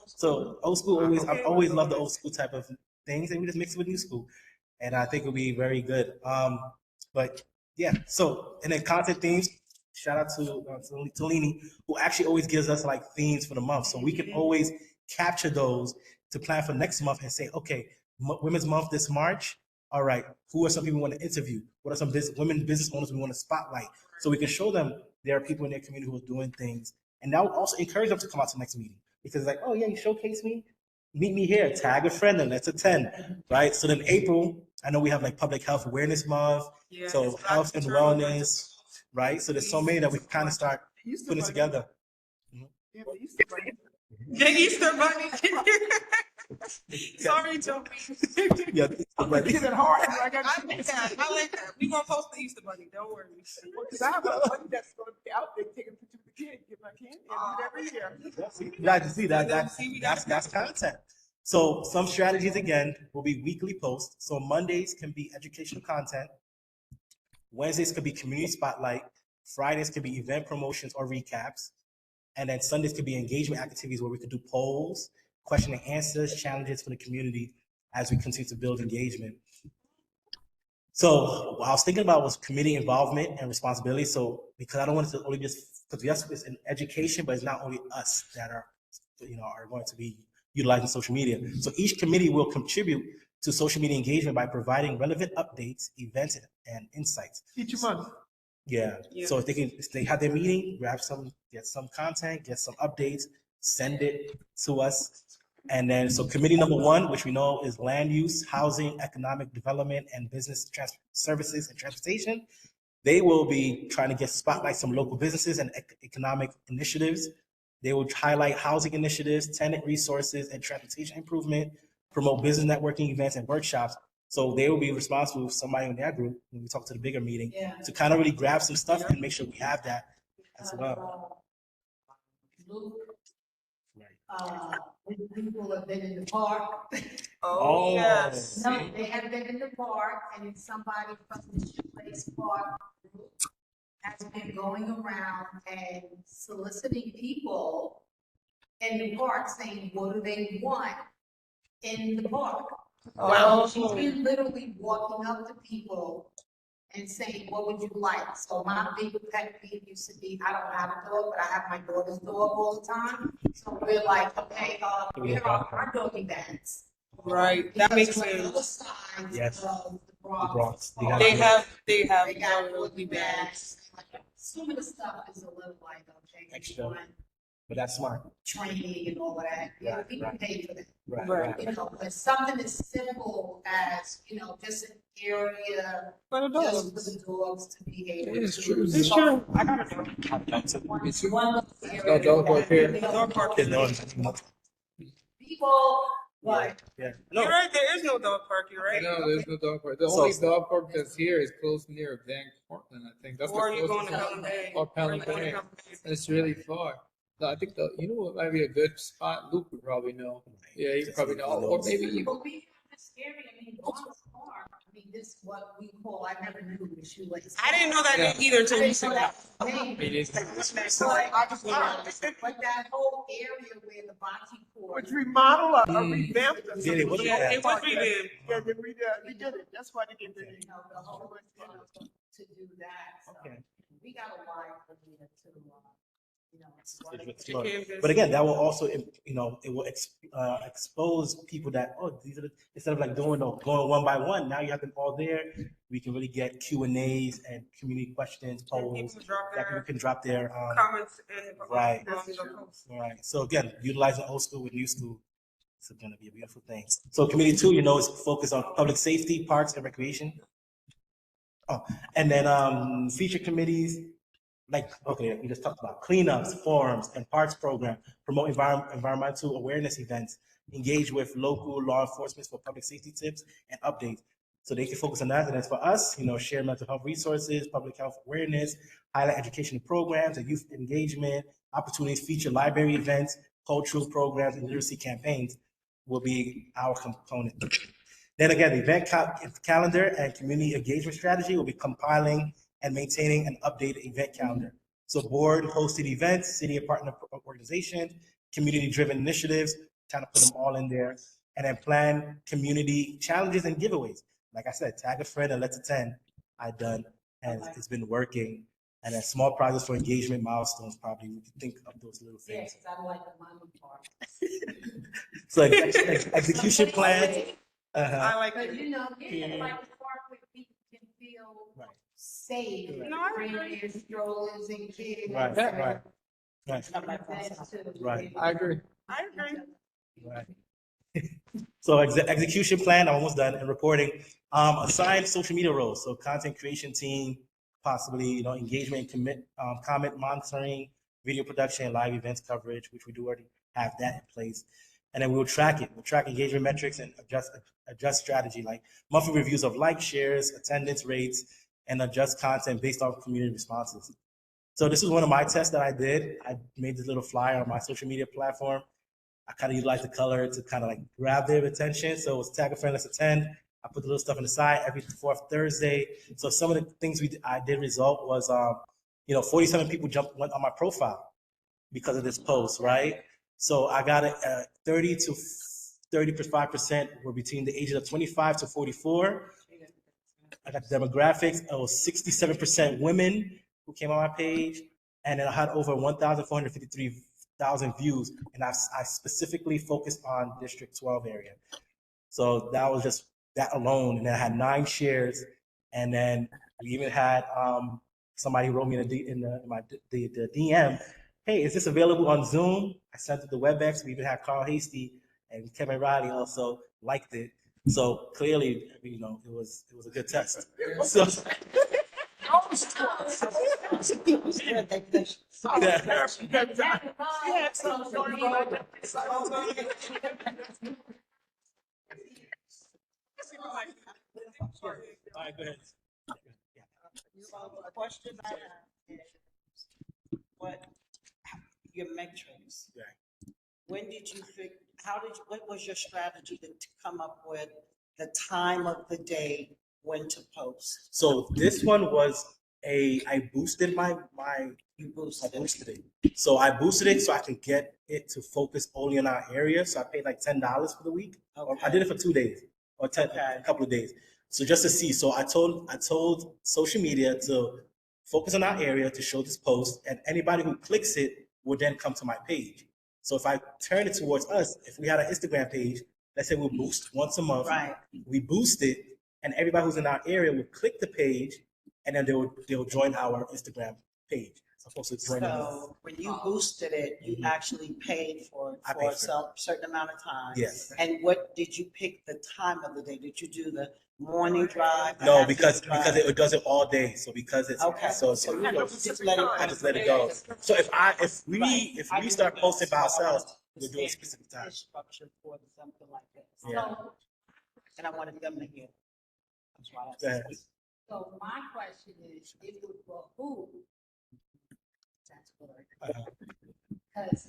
So old school I've always loved the old school type of things, and we just mix it with new school, and I think it'll be very good. But yeah. So and then content themes. Shout out to Tolini, who actually always gives us like themes for the month, so we can always capture those to plan for next month and say, okay, Women's Month this March. All right, who are some people we want to interview? What are some women business owners we want to spotlight? So we can show them there are people in their community who are doing things. And that will also encourage them to come out to the next meeting. Because like, oh yeah, you showcase me, meet me here, tag a friend, and let's attend, right? So then April, I know we have like Public Health Awareness Month, so health and wellness, right? So there's so many that we kind of start putting together. The Easter Bunny. Sorry, Joey. Yeah, But it's hard. I like that. We're going to post the Easter Bunny. Don't worry. Because I have a bunny that's going to be out there taking a picture with the kid, give my candy, and do it every year. You guys see that's content. So some strategies again will be weekly posts. So Mondays can be educational content. Wednesdays could be community spotlight. Fridays could be event promotions or recaps. And then Sundays could be engagement activities where we could do polls, question and answers, challenges for the community as we continue to build engagement. So what I was thinking about was committee involvement and responsibility. So because I don't want it to only just, because yes, it's in education, but it's not only us that are going to be utilizing social media. So each committee will contribute to social media engagement by providing relevant updates, events, and insights. Each month. Yeah. So if they have their meeting, get some content, get some updates, send it to us. And then, so committee number 1, which we know is land use, housing, economic development, and business services and transportation. They will be trying to get spotlight some local businesses and economic initiatives. They will highlight housing initiatives, tenant resources, and transportation improvement, promote business networking events and workshops. So they will be responsible with somebody in their group when we talk to the bigger meeting to kind of really grab some stuff and make sure we have that as well. When people have been in the park. Oh, yes. No, they have been in the park, and somebody from the Shoelace Park group has been going around and soliciting people in the park, saying, what do they want in the park? Wow. She's been literally walking up to people and saying, what would you like? So my big pet peeve used to be, I don't have a dog, but I have my daughter's dog all the time. So we're like, okay, where are our doggy bags? Right, that makes Because we're on the sense. sides Yes. of the The Bronx. Bronx. They have They got doggy doggy bags. bags. Some of the stuff is a little like, okay, Extra. you want But that's smart. training and all of that. You know, Right, we can right. pay for that. Right, Right. right. You know, but something as simple as, you know, just an area For the just dogs. for the dogs to be able to. It's true. It's true. I got a dog. It's true. One No dog park here. Dog park. There's no- people, but Yeah. You're No. right, there is no dog park, you're I right. know, there's no dog park. The So- only dog park that's here is close near Van Cortlandt, I think. That's Or the you going to closest Pelham one. Bay. Or Pelham Or you going to Bay. Pelham Bay. It's really far. No, I think you know what might be a good spot? Luke would probably know. Yeah, you probably know. Or maybe you. but we have this area, I mean, Bronx Park, I mean, this what we call, I never knew it was Shoelace. I didn't know that Yeah. name either until I you didn't know said that that. was the name. It is. So I just But that whole area where the bocce court. Which remodeled or revamped or Yeah, it was something. revamped. It was revamped. Yeah, they redid it. That's why they did it. You know, the whole, you know, to do that, so. Okay. We got a wide area to, you know. But again, that will also, you know, it will expose people that, oh, these are the, instead of like going one by one, now you have them all there. We can really get Q&As and community questions posed. People drop That people their can drop their comments and. Right. the posts. Right. So again, utilizing old school with new school, it's going to be a beautiful thing. So committee 2, you know, is focused on public safety, parks, and recreation. Oh, and then feature committees, like, okay, we just talked about cleanups, forums, and parks program, promote environmental awareness events, engage with local law enforcement for public safety tips and updates. So they can focus on that. And as for us, you know, share mental health resources, public health awareness, highlight educational programs and youth engagement, opportunities, feature library events, cultural programs, and literacy campaigns will be our component. Then again, the event calendar and community engagement strategy will be compiling and maintaining an updated event calendar. So board hosted events, city and partner organizations, community-driven initiatives, trying to put them all in there. And then plan community challenges and giveaways. Like I said, tag a friend and let's attend. I've done, and it's been working. And then small prizes for engagement milestones, probably we can think of those little Yeah, things. 'cause I like the money part. So execution plan. I like But it. you know, yeah, like the park where people can feel Right. safe. Right. No, I Bring agree. their strollers and kids. Right, right, right, Events too. Right. I agree. I agree. right. So execution plan, I'm almost done, and reporting. Assign social media roles, so content creation team, possibly, you know, engagement, comment monitoring, video production, live events coverage, which we do already have that in place. And then we will track it. We'll track engagement metrics and adjust strategy, like monthly reviews of likes, shares, attendance rates, and adjust content based on community responses. So this is one of my tests that I did. I made this little flyer on my social media platform. I kind of utilized the color to kind of like grab their attention. So it was tag a friend, let's attend. I put the little stuff on the side every fourth Thursday. So some of the things I did result was, 47 people went on my profile because of this post, right? So I got it 30 to 35% were between the ages of 25 to 44. I got the demographics. It was 67% women who came on my page. And then I had over 1,453,000 views. And I specifically focused on District 12 area. So that was just that alone. And then I had 9 shares. And then we even had somebody wrote me in the DM, hey, is this available on Zoom? I sent it to WebEx. We even had Carl Hasty and Kevin Riley also liked it. So clearly, you know, it was a good test. So, all right, go ahead. A question I have is what your metrics? Right. When did you what was your strategy to come up with the time of the day when to post? So this one was I boosted I boosted it. So I boosted it so I can get it to focus only in our area. So I paid like $10 for the week. Okay. I did it for 2 days or a couple of days. So just to see. So I told social media to focus on our area to show this post, and anybody who clicks it will then come to my page. So if I turn it towards us, if we had an Instagram page, let's say we'll boost once a month. Right. We boost it, and everybody who's in our area will click the page, and then they'll join our Instagram page. Supposed to join. So when you boosted it, you actually paid for a certain amount of time. Yes. And what did you pick the time of the day? Did you do the morning drive? No, because it does it all day. So because it's okay. So you just let it. I just let it go. So if we start posting by ourselves, we'll do a specific time. Structure for something like this. Yeah. And I wanted them to hear. That's why Go ahead. So my question is, if it were who? That's good. Because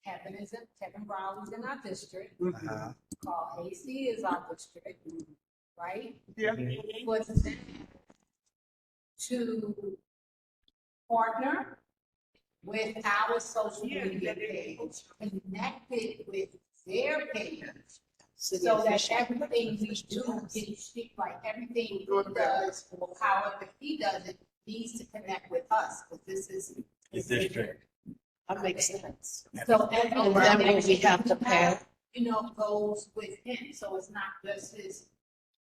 Kevin Brown is in our district. Uh-huh. Carl Hasty is our district, right? Yeah. Was that to partner with our social media page, connected with their page, so that everything we do is like everything he does, or however he does it, needs to connect with us, because this is His district. That makes sense. so everything That means we have to pay. goes with him, so it's not just his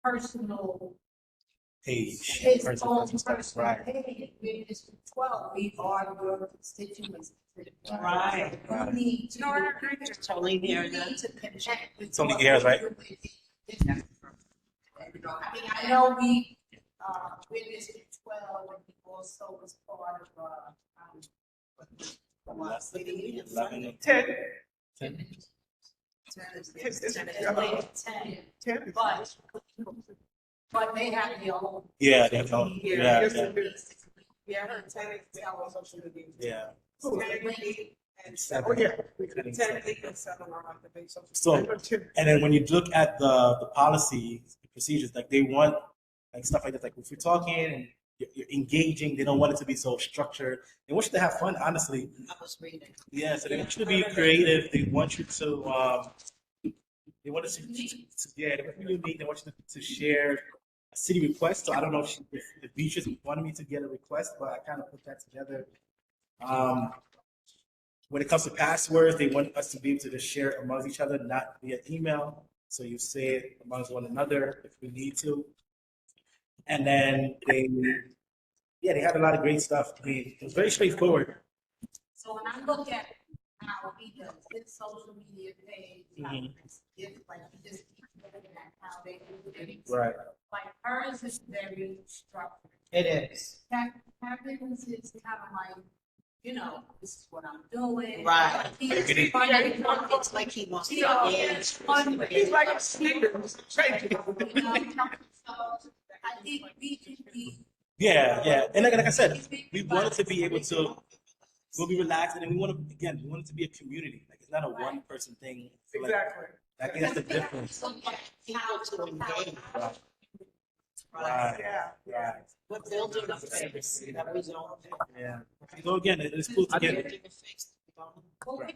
personal, Page. his own personal Right. page. With District 12, we are your constituents. Right. You need to. Totally You hear need that. to connect with. Totally hears, right? I mean, I know we're District 12, and he also was part of, 10. 10, but they have their own. Yeah, they don't. Yeah. Yeah, I heard 10 is our social media. Yeah. Oh, And Seven. yeah. 10 and 7 are on the base social. So, and then when you look at the policies, the procedures, like they want like stuff like that. Like if you're talking and you're engaging, they don't want it to be so structured. They want you to have fun, honestly. I was reading. Yeah, so they want you to be creative. They want you to they want us to yeah, they want you to be unique. They want you to share a city request. So I don't know if Beatrice wanted me to get a request, but I kind of put that together. When it comes to passwords, they want us to be able to just share amongst each other, not via email. So you say it amongst one another if we need to. And then they had a lot of great stuff. I mean, it was very straightforward. So when I look at how he does his social media page, it's like he just keeps looking at how they do it. Right. Like hers is very structured. It is. Kevin's is kind of like, this is what I'm doing. Right. He's funny. It's like he wants to. He's He's like a sneaker. So I think we can be. Yeah. And like I said, we wanted to be able to, we'll be relaxed, and then we want it to be a community. Like it's not a one person thing. Like, Exactly. I think that's the difference. People to engage. Right. Yeah. We're building a face that we don't. Yeah. So again, it's cool to get it. Well, all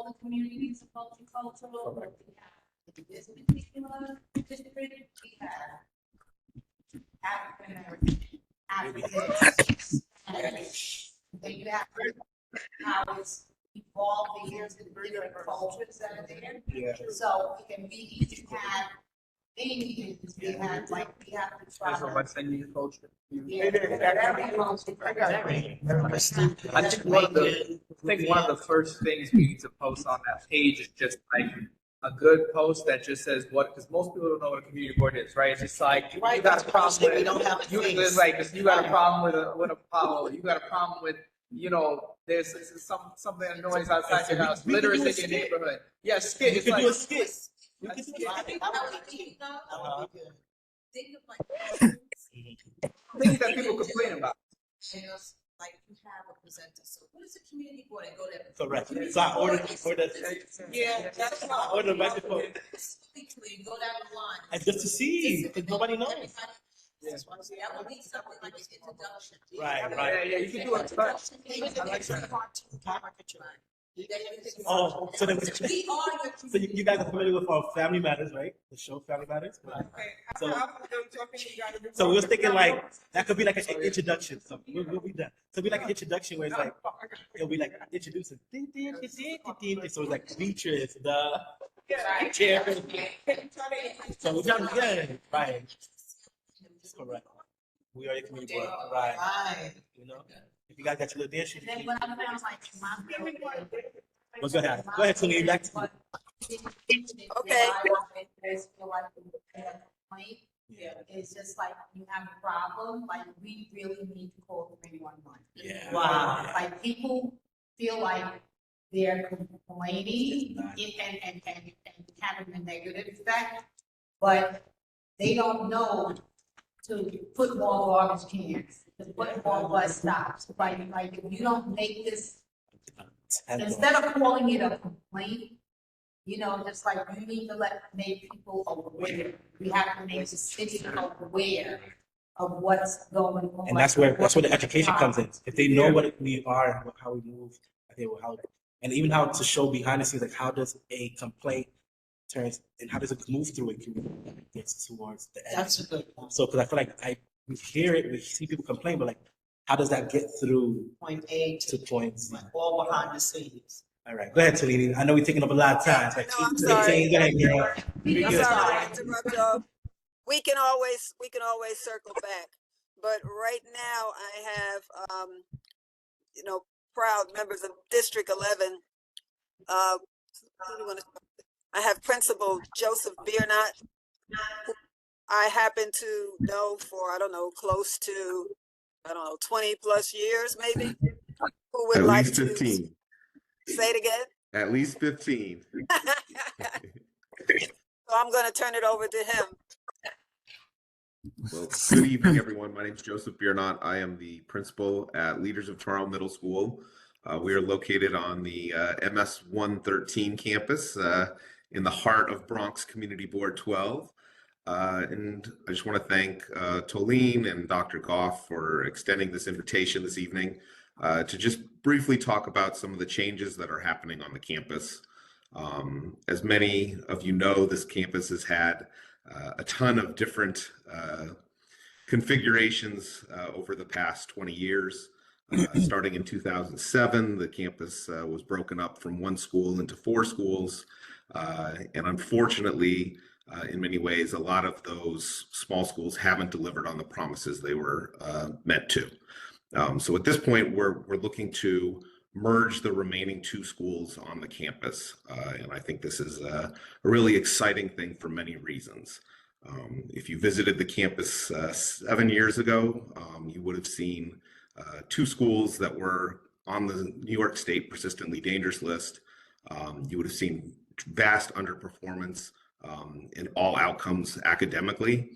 the communities are multicultural. We have this particular district, we have African-Americans. And you have how it's evolving, here's the different cultures that are there. Yeah. So we can have thing is we have to try. So by sending you culture. Yeah, I think one of the first things we need to post on that page is just like a good post that just says what, because most people don't know what a community board is, right? It's just like you Right, got a problem we with don't have a you, face. it's like you got a problem with a problem, you got a problem with, you know, there's something annoying outside your house, litter is in your neighborhood. Yeah, skit. You It's could like do a skit. You could do Think of things that people complain about. Like you have a presenter, so what is a community board and go there? Correct. So I ordered Yeah, that's I right. ordered a microphone. You go down the line. And just to see, because nobody knows. That would be something like an introduction. Right. Yeah, you can do a touch. Oh, so then, We are your so you guys are familiar with Family Matters, right? The show Family Matters. So we was thinking like that could be like an introduction. So we'll be done. So it'll be like an introduction where it's like it'll be like introducing. So it's like features the chair. So we're done. Yeah, right. Correct. We are the community board. Right. You know, if you guys got your little dish. Then what I found like my building. What's gonna happen? Go ahead, Celine. Back to you. Okay. It's just like you have a problem, like we really need to call 311. Yeah. Wow. Like people feel like they're complaining and having a negative effect, but they don't know to put more garbage cans, to put more bus stops. Like if you don't make this, instead of calling it a complaint, you know, just like you need to make people aware. We have to make the city aware of what's going on. And that's where the education comes in. If they know what we are and how we move, I think it will help. And even how to show behind the scenes, like how does a complaint turns and how does it move through a community that gets towards the end? That's a good one. So, because I feel like we hear it, we see people complain, but like, how does that get through Point A to point Z? all behind the scenes. All right, go ahead, Talini. I know we're taking up a lot of time. Like, No, I'm sorry. Go ahead, girl. I'm sorry to interrupt y'all. We can always circle back, but right now I have proud members of District 11. Who do you want to? I have Principal Joseph Biernot, who I happen to know for, I don't know, close to, 20 plus years maybe. Who would At like least 15. Say it again? At least 15. So I'm going to turn it over to him. Well, good evening, everyone. My name is Joseph Biernot. I am the principal at Leaders of Tomorrow Middle School. We are located on the MS 113 campus in the heart of Bronx Community Board 12. And I just want to thank Tolene and Dr. Goff for extending this invitation this evening to just briefly talk about some of the changes that are happening on the campus. As many of you know, this campus has had a ton of different configurations over the past 20 years. Starting in 2007, the campus was broken up from one school into 4 schools. And unfortunately, in many ways, a lot of those small schools haven't delivered on the promises they were meant to. So at this point, we're looking to merge the remaining 2 schools on the campus. And I think this is a really exciting thing for many reasons. If you visited the campus 7 years ago, you would have seen 2 schools that were on the New York State Persistently Dangerous list. You would have seen vast underperformance in all outcomes academically.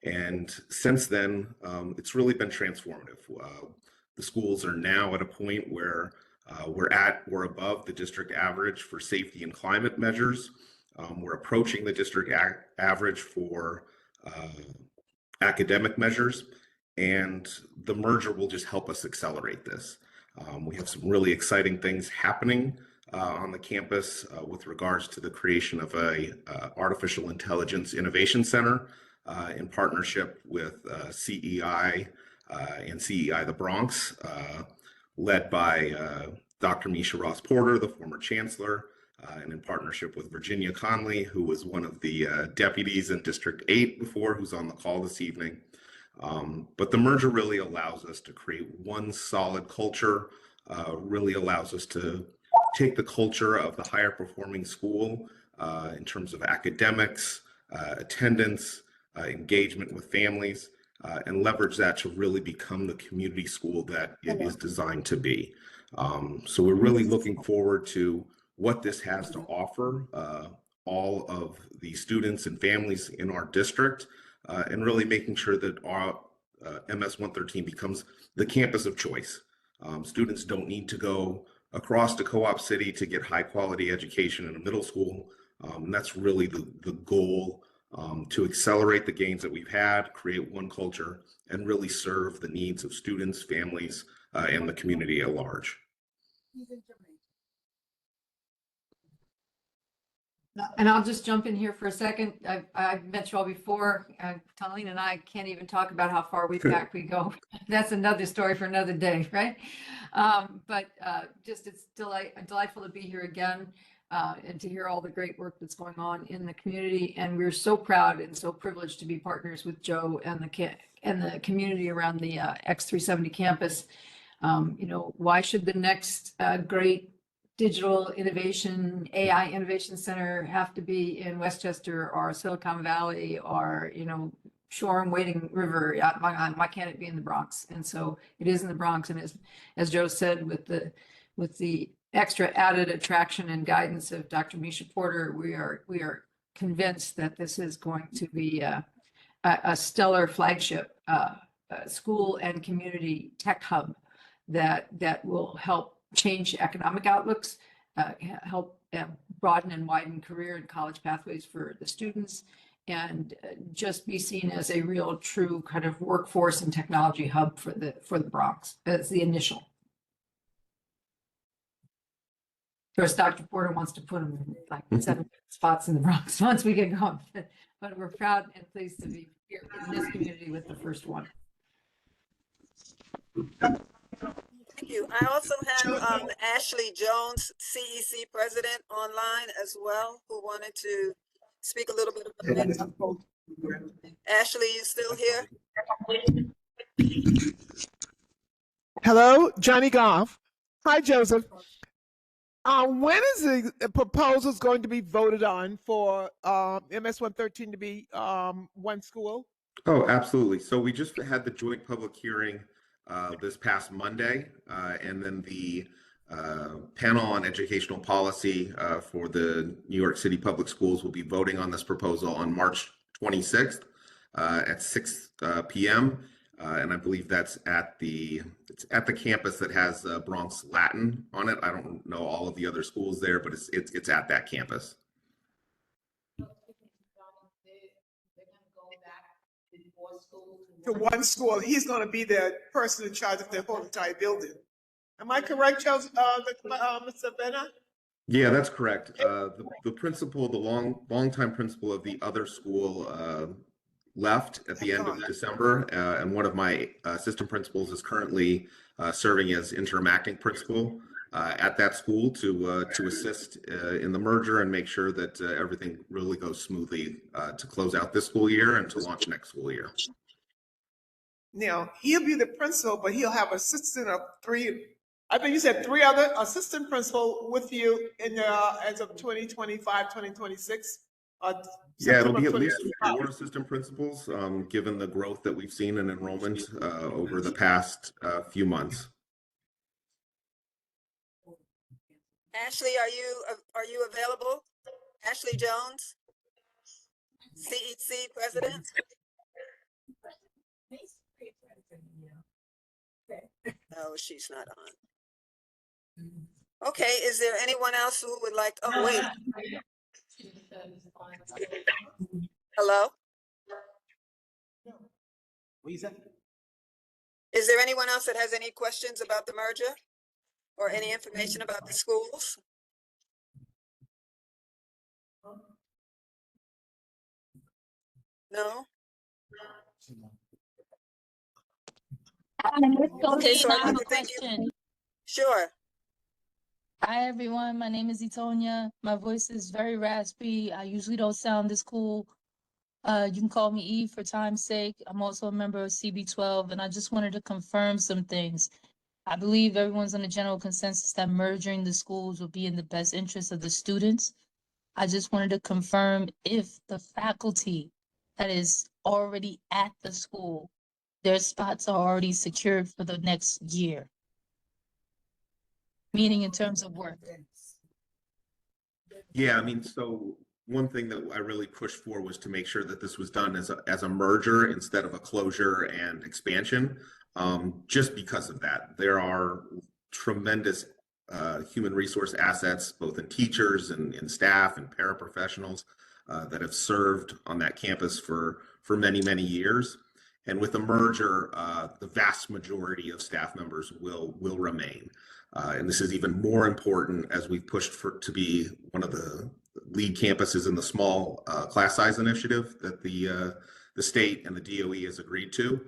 And since then, it's really been transformative. The schools are now at a point where we're at or above the district average for safety and climate measures. We're approaching the district average for academic measures, and the merger will just help us accelerate this. We have some really exciting things happening on the campus with regards to the creation of a artificial intelligence innovation center in partnership with CEI and CEI the Bronx, led by Dr. Misha Ross Porter, the former chancellor, and in partnership with Virginia Conley, who was one of the deputies in District 8 before, who's on the call this evening. But the merger really allows us to create one solid culture, really allows us to take the culture of the higher performing school in terms of academics, attendance, engagement with families, and leverage that to really become the community school that it is designed to be. So we're really looking forward to what this has to offer all of the students and families in our district, and really making sure that our MS 113 becomes the campus of choice. Students don't need to go across to Co-op City to get high quality education in a middle school. And that's really the goal, to accelerate the gains that we've had, create one culture, and really serve the needs of students, families, and the community at large. And I'll just jump in here for a second. I've met you all before. Colleen and I can't even talk about how far back we go. That's another story for another day, right? But just it's delightful to be here again and to hear all the great work that's going on in the community. And we're so proud and so privileged to be partners with Joe and the community around the X370 campus. You know, why should the next great digital innovation, AI innovation center have to be in Westchester or Silicon Valley or, you know, Shoreham, Wading River? Why can't it be in the Bronx? And so it is in the Bronx. And as Joe said, with the extra added attraction and guidance of Dr. Misha Porter, we are convinced that this is going to be a stellar flagship school and community tech hub that will help change economic outlooks, help broaden and widen career and college pathways for the students, and just be seen as a real, true kind of workforce and technology hub for the Bronx as the initial. Of course, Dr. Porter wants to put them in like 7 spots in the Bronx once we get going, but we're proud and pleased to be here in this community with the first one. Thank you. I also have Ashley Jones, CEC president, online as well, who wanted to speak a little bit about it. Ashley, you still here? Hello, Johnny Goff. Hi, Joseph. When is the proposals going to be voted on for MS 113 to be one school? Oh, absolutely. So we just had the joint public hearing this past Monday, and then the panel on educational policy for the New York City Public Schools will be voting on this proposal on March 26th at 6 p.m. And I believe that's at the campus that has Bronx Latin on it. I don't know all of the other schools there, but it's at that campus. To one school. He's going to be the person in charge of the whole entire building. Am I correct, Mr. Benna? Yeah, that's correct. The principal, the longtime principal of the other school left at the end of December, and one of my assistant principals is currently serving as interim acting principal at that school to assist in the merger and make sure that everything really goes smoothly to close out this school year and to launch next school year. Now, he'll be the principal, but he'll have assistant of 3. I think you said 3 other assistant principal with you in as of 2025, 2026. Yeah, it'll be at least 4 assistant principals, given the growth that we've seen in enrollment over the past few months. Ashley, are you available? Ashley Jones, CEC president. No, she's not on. Okay, is there anyone else who would like? Oh, wait. Hello? What you say? Is there anyone else that has any questions about the merger or any information about the schools? No? Okay, so I'd like to thank you. Sure. Hi everyone, my name is Etonia. My voice is very raspy. I usually don't sound this cool. You can call me Eve for time's sake. I'm also a member of CB12, and I just wanted to confirm some things. I believe everyone's on a general consensus that merging the schools will be in the best interest of the students. I just wanted to confirm if the faculty that is already at the school, their spots are already secured for the next year, meaning in terms of work. Yeah, I mean, so one thing that I really pushed for was to make sure that this was done as a merger instead of a closure and expansion. Just because of that, there are tremendous human resource assets, both in teachers and in staff and paraprofessionals that have served on that campus for many years. And with the merger, the vast majority of staff members will remain. And this is even more important as we've pushed to be one of the lead campuses in the small class size initiative that the state and the DOE has agreed to.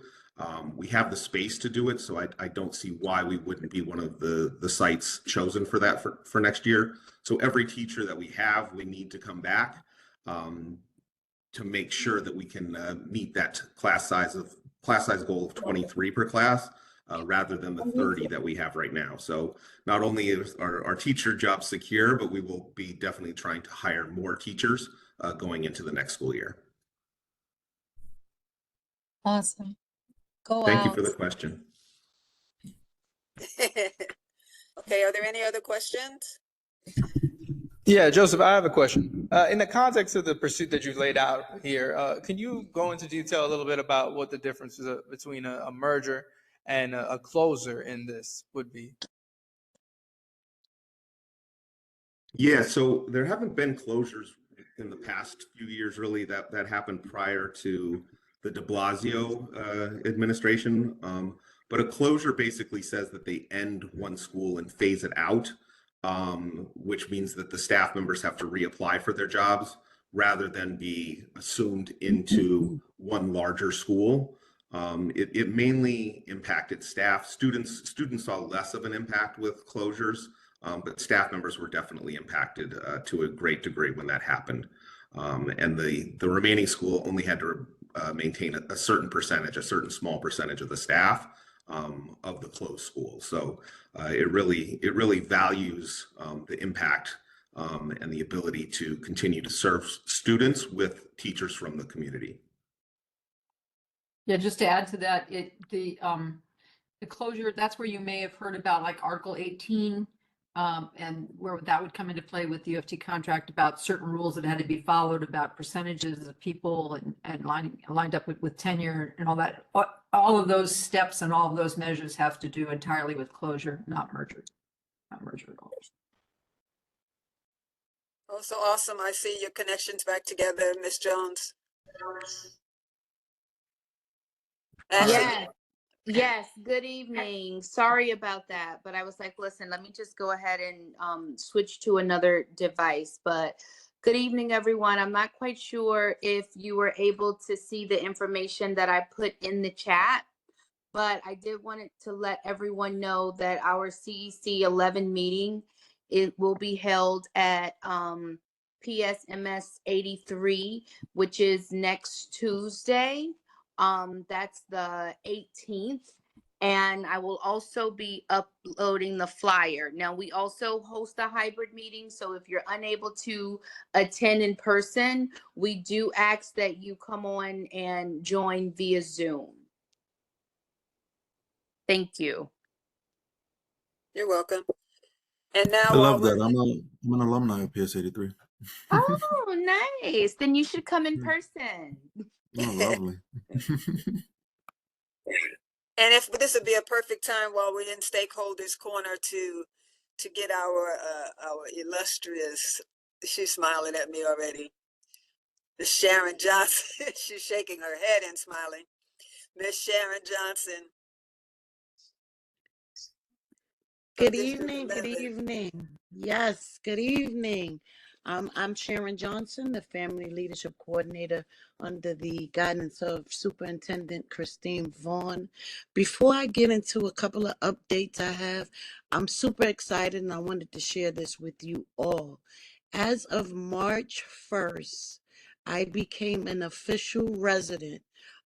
We have the space to do it, so I don't see why we wouldn't be one of the sites chosen for that for next year. So every teacher that we have, we need to come back to make sure that we can meet that class size goal of 23 per class. Rather than the 30 that we have right now. So not only is our teacher job secure, but we will be definitely trying to hire more teachers going into the next school year. Awesome. Go Thank you out. for the question. Okay, are there any other questions? Yeah, Joseph, I have a question. In the context of the pursuit that you laid out here, can you go into detail a little bit about what the difference is between a merger and a closer in this would be? Yeah, so there haven't been closures in the past few years, really, that happened prior to the de Blasio administration. But a closure basically says that they end one school and phase it out, which means that the staff members have to reapply for their jobs rather than be assumed into one larger school. It mainly impacted staff. Students saw less of an impact with closures. But staff members were definitely impacted to a great degree when that happened. And the remaining school only had to maintain a certain percentage, a certain small percentage of the staff of the closed school. So it really values the impact and the ability to continue to serve students with teachers from the community. Yeah, just to add to that, the closure, that's where you may have heard about like Article 18, and where that would come into play with the UFT contract about certain rules that had to be followed about percentages of people and lined up with tenure and all that. All of those steps and all of those measures have to do entirely with closure, not merger at all. Oh, so awesome. I see your connections back together, Ms. Jones. Ashley. Yes, good evening. Sorry about that, but I was like, listen, let me just go ahead and switch to another device. But good evening, everyone. I'm not quite sure if you were able to see the information that I put in the chat, but I did want to let everyone know that our CEC 11 meeting, it will be held at PSMS 83, which is next Tuesday. That's the 18th. And I will also be uploading the flyer. Now, we also host a hybrid meeting. So if you're unable to attend in person, we do ask that you come on and join via Zoom. Thank you. You're welcome. And now I love that. I'm an alumni of PS83. Oh, nice. Then you should come in person. Oh, lovely. And if this would be a perfect time while we're in stakeholders corner to get our illustrious, she's smiling at me already, Miss Sharon Johnson. She's shaking her head and smiling. Miss Sharon Johnson. Good evening. Good evening. Yes, good evening. I'm Sharon Johnson, the Family Leadership Coordinator under the guidance of Superintendent Christine Vaughn. Before I get into a couple of updates I have, I'm super excited and I wanted to share this with you all. As of March 1st, I became an official resident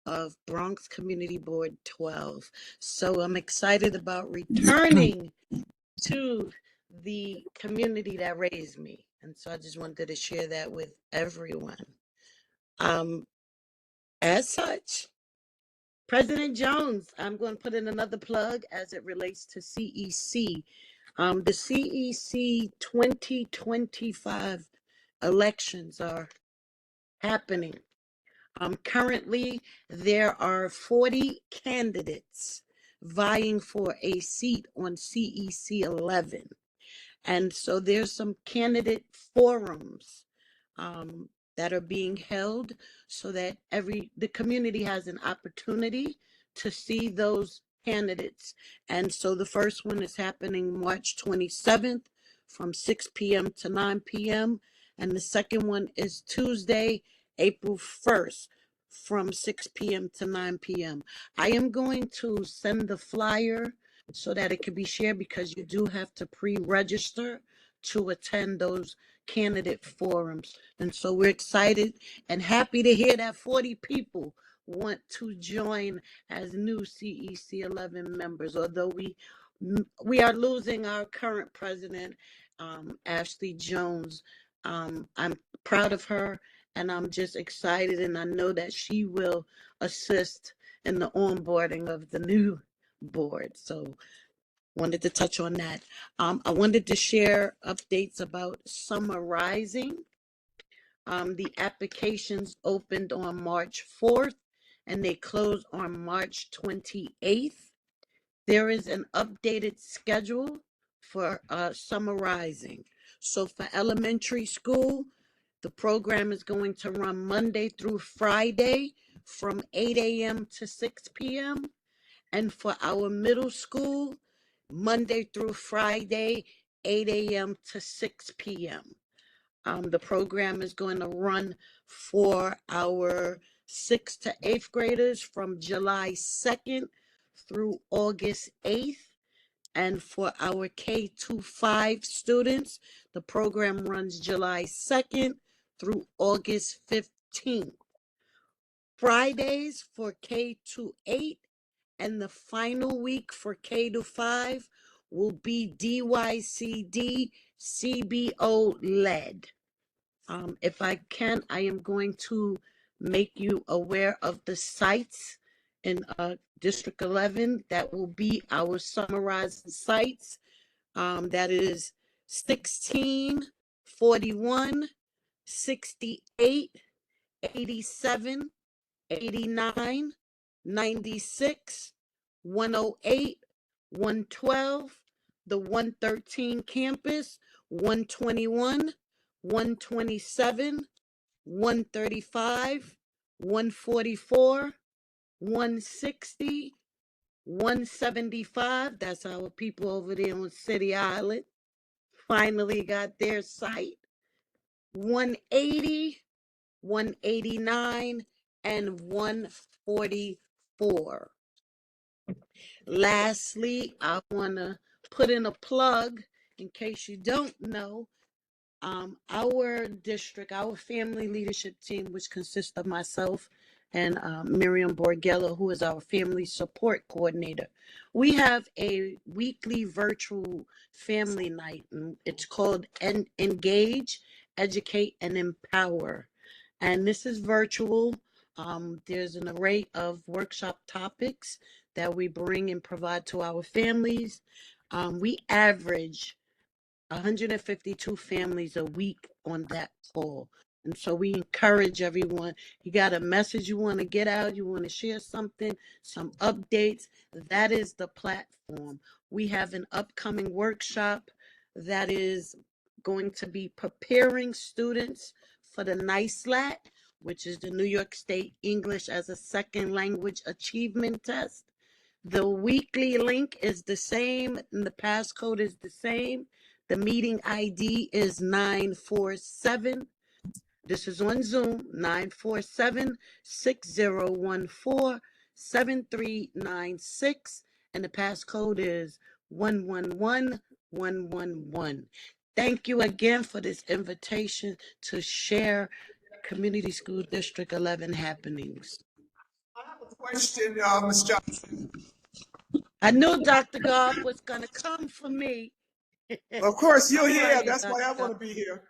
of Bronx Community Board 12. So I'm excited about returning to the community that raised me. And so I just wanted to share that with everyone. As such, President Jones, I'm going to put in another plug as it relates to CEC. The CEC 2025 elections are happening. Currently, there are 40 candidates vying for a seat on CEC 11. And so there's some candidate forums that are being held so that the community has an opportunity to see those candidates. And so the first one is happening March 27th from 6 p.m. to 9 p.m. And the second one is Tuesday, April 1st from 6 p.m. to 9 p.m. I am going to send the flyer so that it can be shared because you do have to pre-register to attend those candidate forums. And so we're excited and happy to hear that 40 people want to join as new CEC 11 members, although we are losing our current president, Ashley Jones. I'm proud of her and I'm just excited, and I know that she will assist in the onboarding of the new board. So wanted to touch on that. I wanted to share updates about Summer Rising. The applications opened on March 4th and they closed on March 28th. There is an updated schedule for Summer Rising. So for elementary school, the program is going to run Monday through Friday from 8 a.m. to 6 p.m. And for our middle school, Monday through Friday, 8 a.m. to 6 p.m. The program is going to run for our 6th to 8th graders from July 2nd through August 8th. And for our K-5 students, the program runs July 2nd through August 15th. Fridays for K-8 and the final week for K-5 will be BxCB CBO led. If I can, I am going to make you aware of the sites in District 11 that will be our summarized sites. That is 16, 41, 68, 87, 89, 96, 108, 112, the 113 campus, 121, 127, 135, 144, 160, 175. That's our people over there on City Island. Finally got their site. 180, 189, and 144. Lastly, I want to put in a plug in case you don't know. Our district, our family leadership team, which consists of myself and Miriam Borgello, who is our family support coordinator, we have a weekly virtual family night. And it's called Engage, Educate, and Empower. And this is virtual. There's an array of workshop topics that we bring and provide to our families. We average 152 families a week on that call. And so we encourage everyone, you got a message you want to get out, you want to share something, some updates, that is the platform. We have an upcoming workshop that is going to be preparing students for the NISLAT, which is the New York State English as a Second Language Achievement Test. The weekly link is the same and the passcode is the same. The meeting ID is 947. This is on Zoom, 947-6014-7396. And the passcode is 111111. Thank you again for this invitation to share Community School District 11 happenings. I have a question, Ms. Johnson. I knew Dr. Goff was going to come for me. Of course, you're How are here. you, That's why I Dr. want to be here.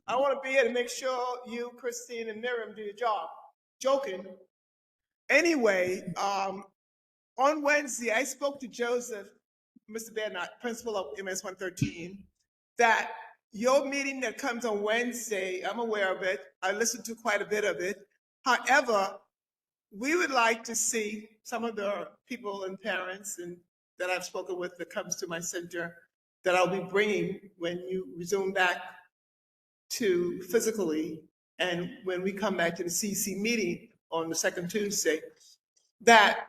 I want to be here to make sure you, Christine, and Miriam do your job. Joking. Anyway, on Wednesday, I spoke to Joseph, Mr. Bernard, principal of MS 113, that your meeting that comes on Wednesday, I'm aware of it. I listened to quite a bit of it. However, we would like to see some of the people and parents and that I've spoken with that comes to my center that I'll be bringing when you resume back to physically and when we come back to the CC meeting on the second Tuesday, that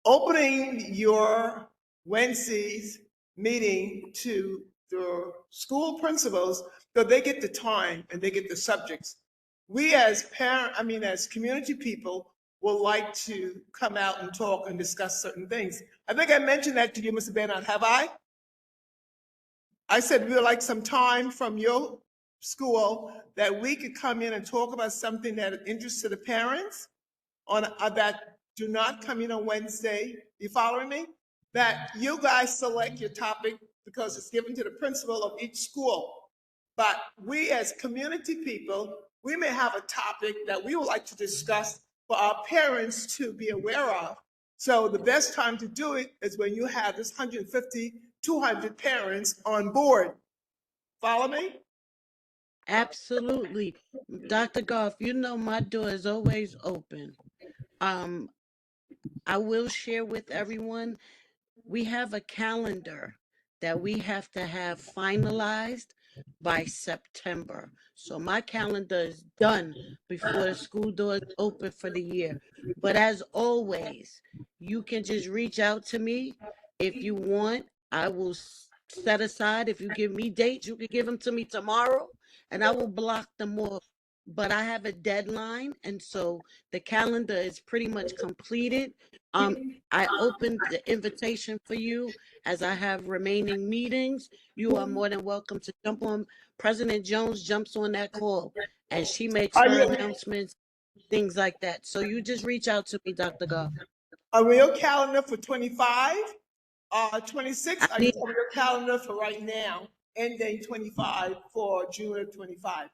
opening your Wednesday's meeting to the school principals, so they get the time and they get the subjects. We as as community people will like to come out and talk and discuss certain things. I think I mentioned that to you, Mr. Bernard, have I? I said we would like some time from your school that we could come in and talk about something that interests the parents on that do not come in on Wednesday. You following me? That you guys select your topic because it's given to the principal of each school. But we as community people, we may have a topic that we would like to discuss for our parents to be aware of. So the best time to do it is when you have this 150, 200 parents on board. Follow me? Absolutely. Dr. Goff, you know my door is always open. I will share with everyone, we have a calendar that we have to have finalized by September. So my calendar is done before the school doors open for the year. But as always, you can just reach out to me if you want. I will set aside, if you give me dates, you can give them to me tomorrow and I will block them off. But I have a deadline, and so the calendar is pretty much completed. I opened the invitation for you as I have remaining meetings. You are more than welcome to jump on. President Jones jumps on that call and she makes Are her you announcements, things like that. So you just reach out to me, Dr. Goff. a real calendar for 25? 26, I I need, just have your calendar for right now, ending 25 for June of 25.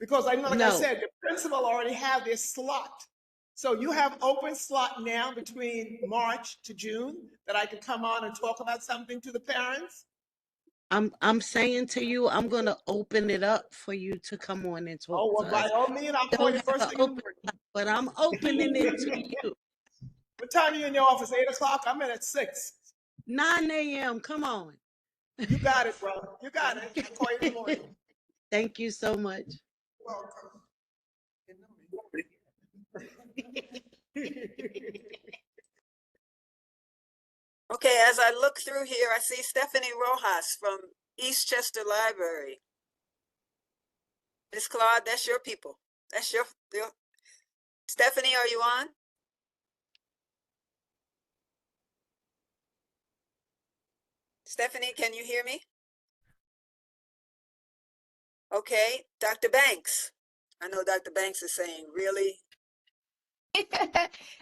Because I know, like I no, said, the principal already have this slot. So you have open slot now between March to June that I could come on and talk about something to the parents? I'm saying to you, I'm gonna open it up for you to come on and talk Oh, to well, by us. all means, I'll call Don't you have first an thing in the open, morning. but I'm opening it to you. What time are you in your office? 8 o'clock? I'm in at 6. 9 a.m. Come on. You got it, bro. You got it. I'll call you in the morning. Thank you so much. Welcome. Okay, as I look through here, I see Stephanie Rojas from Eastchester Library. Miss Claude, that's your people. That's your Stephanie, are you on? Stephanie, can you hear me? Okay, Dr. Banks. I know Dr. Banks is saying, really?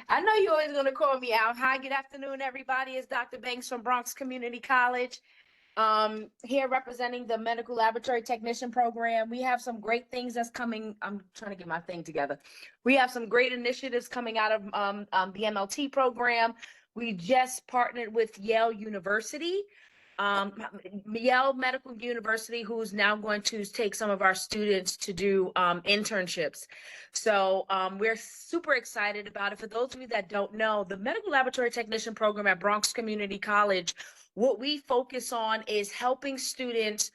I know you're always going to call me out. Hi, good afternoon, everybody. It's Dr. Banks from Bronx Community College. Here representing the Medical Laboratory Technician Program. We have some great things that's coming. I'm trying to get my thing together. We have some great initiatives coming out of the MLT program. We just partnered with Yale University. Yale Medical University, who's now going to take some of our students to do internships. So we're super excited about it. For those of you that don't know, the Medical Laboratory Technician Program at Bronx Community College, what we focus on is helping students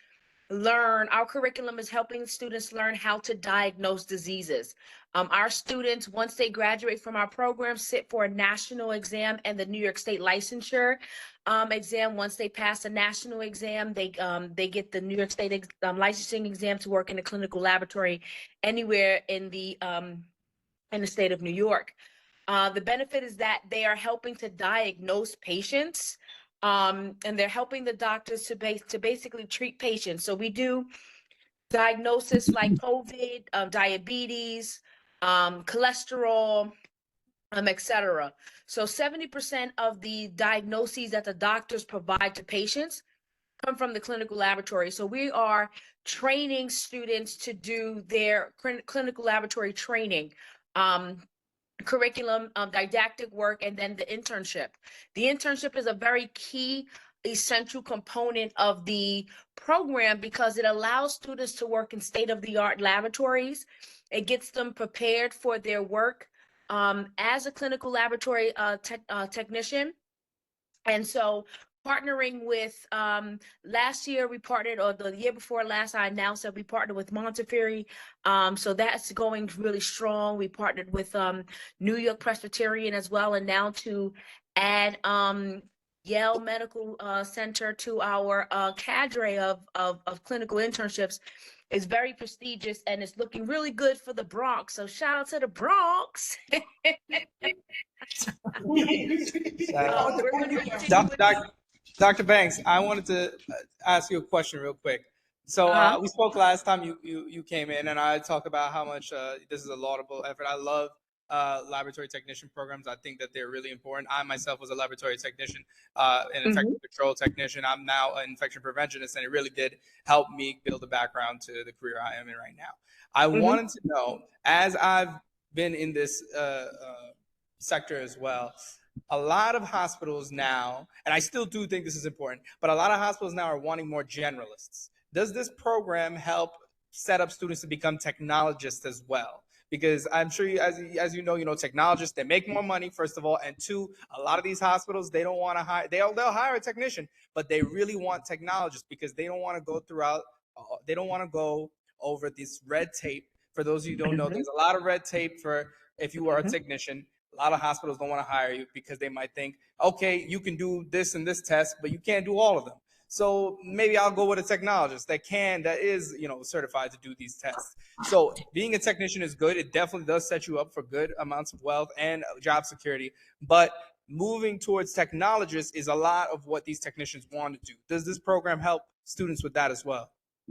learn. Our curriculum is helping students learn how to diagnose diseases. Our students, once they graduate from our program, sit for a national exam and the New York State licensure. exam. Once they pass the national exam, they get the New York State licensing exam to work in a clinical laboratory anywhere in the state of New York. The benefit is that they are helping to diagnose patients, and they're helping the doctors to basically treat patients. So we do diagnosis like COVID, diabetes, cholesterol, etc. So 70% of the diagnoses that the doctors provide to patients come from the clinical laboratory. So we are training students to do their clinical laboratory training, curriculum, didactic work, and then the internship. The internship is a very key, essential component of the program because it allows students to work in state-of-the-art laboratories. It gets them prepared for their work as a clinical laboratory technician. And so partnering with, last year we partnered, or the year before last, I announced that we partnered with Montefiore. So that's going really strong. We partnered with New York Presbyterian as well. And now to add Yale Medical Center to our cadre of clinical internships is very prestigious, and it's looking really good for the Bronx. So shout out to the Bronx. Dr. Banks, I wanted to ask you a question real quick. So we spoke last time you came in, and I talked about how much this is a laudable effort. I love laboratory technician programs. I think that they're really important. I myself was a laboratory technician, an infection control technician. I'm now an infection preventionist, and it really did help me build a background to the career I am in right now. I wanted to know, as I've been in this sector as well, a lot of hospitals now, and I still do think this is important, but a lot of hospitals now are wanting more generalists. Does this program help set up students to become technologists as well? Because I'm sure you, as you know, technologists, they make more money, first of all, and two, a lot of these hospitals, they don't want to hire, they'll hire a technician, but they really want technologists because they don't want to go they don't want to go over this red tape. For those of you who don't know, there's a lot of red tape for if you are a technician. A lot of hospitals don't want to hire you because they might think, okay, you can do this and this test, but you can't do all of them. So maybe I'll go with a technologist that is, certified to do these tests. So being a technician is good. It definitely does set you up for good amounts of wealth and job security. But moving towards technologists is a lot of what these technicians want to do. Does this program help students with that as well?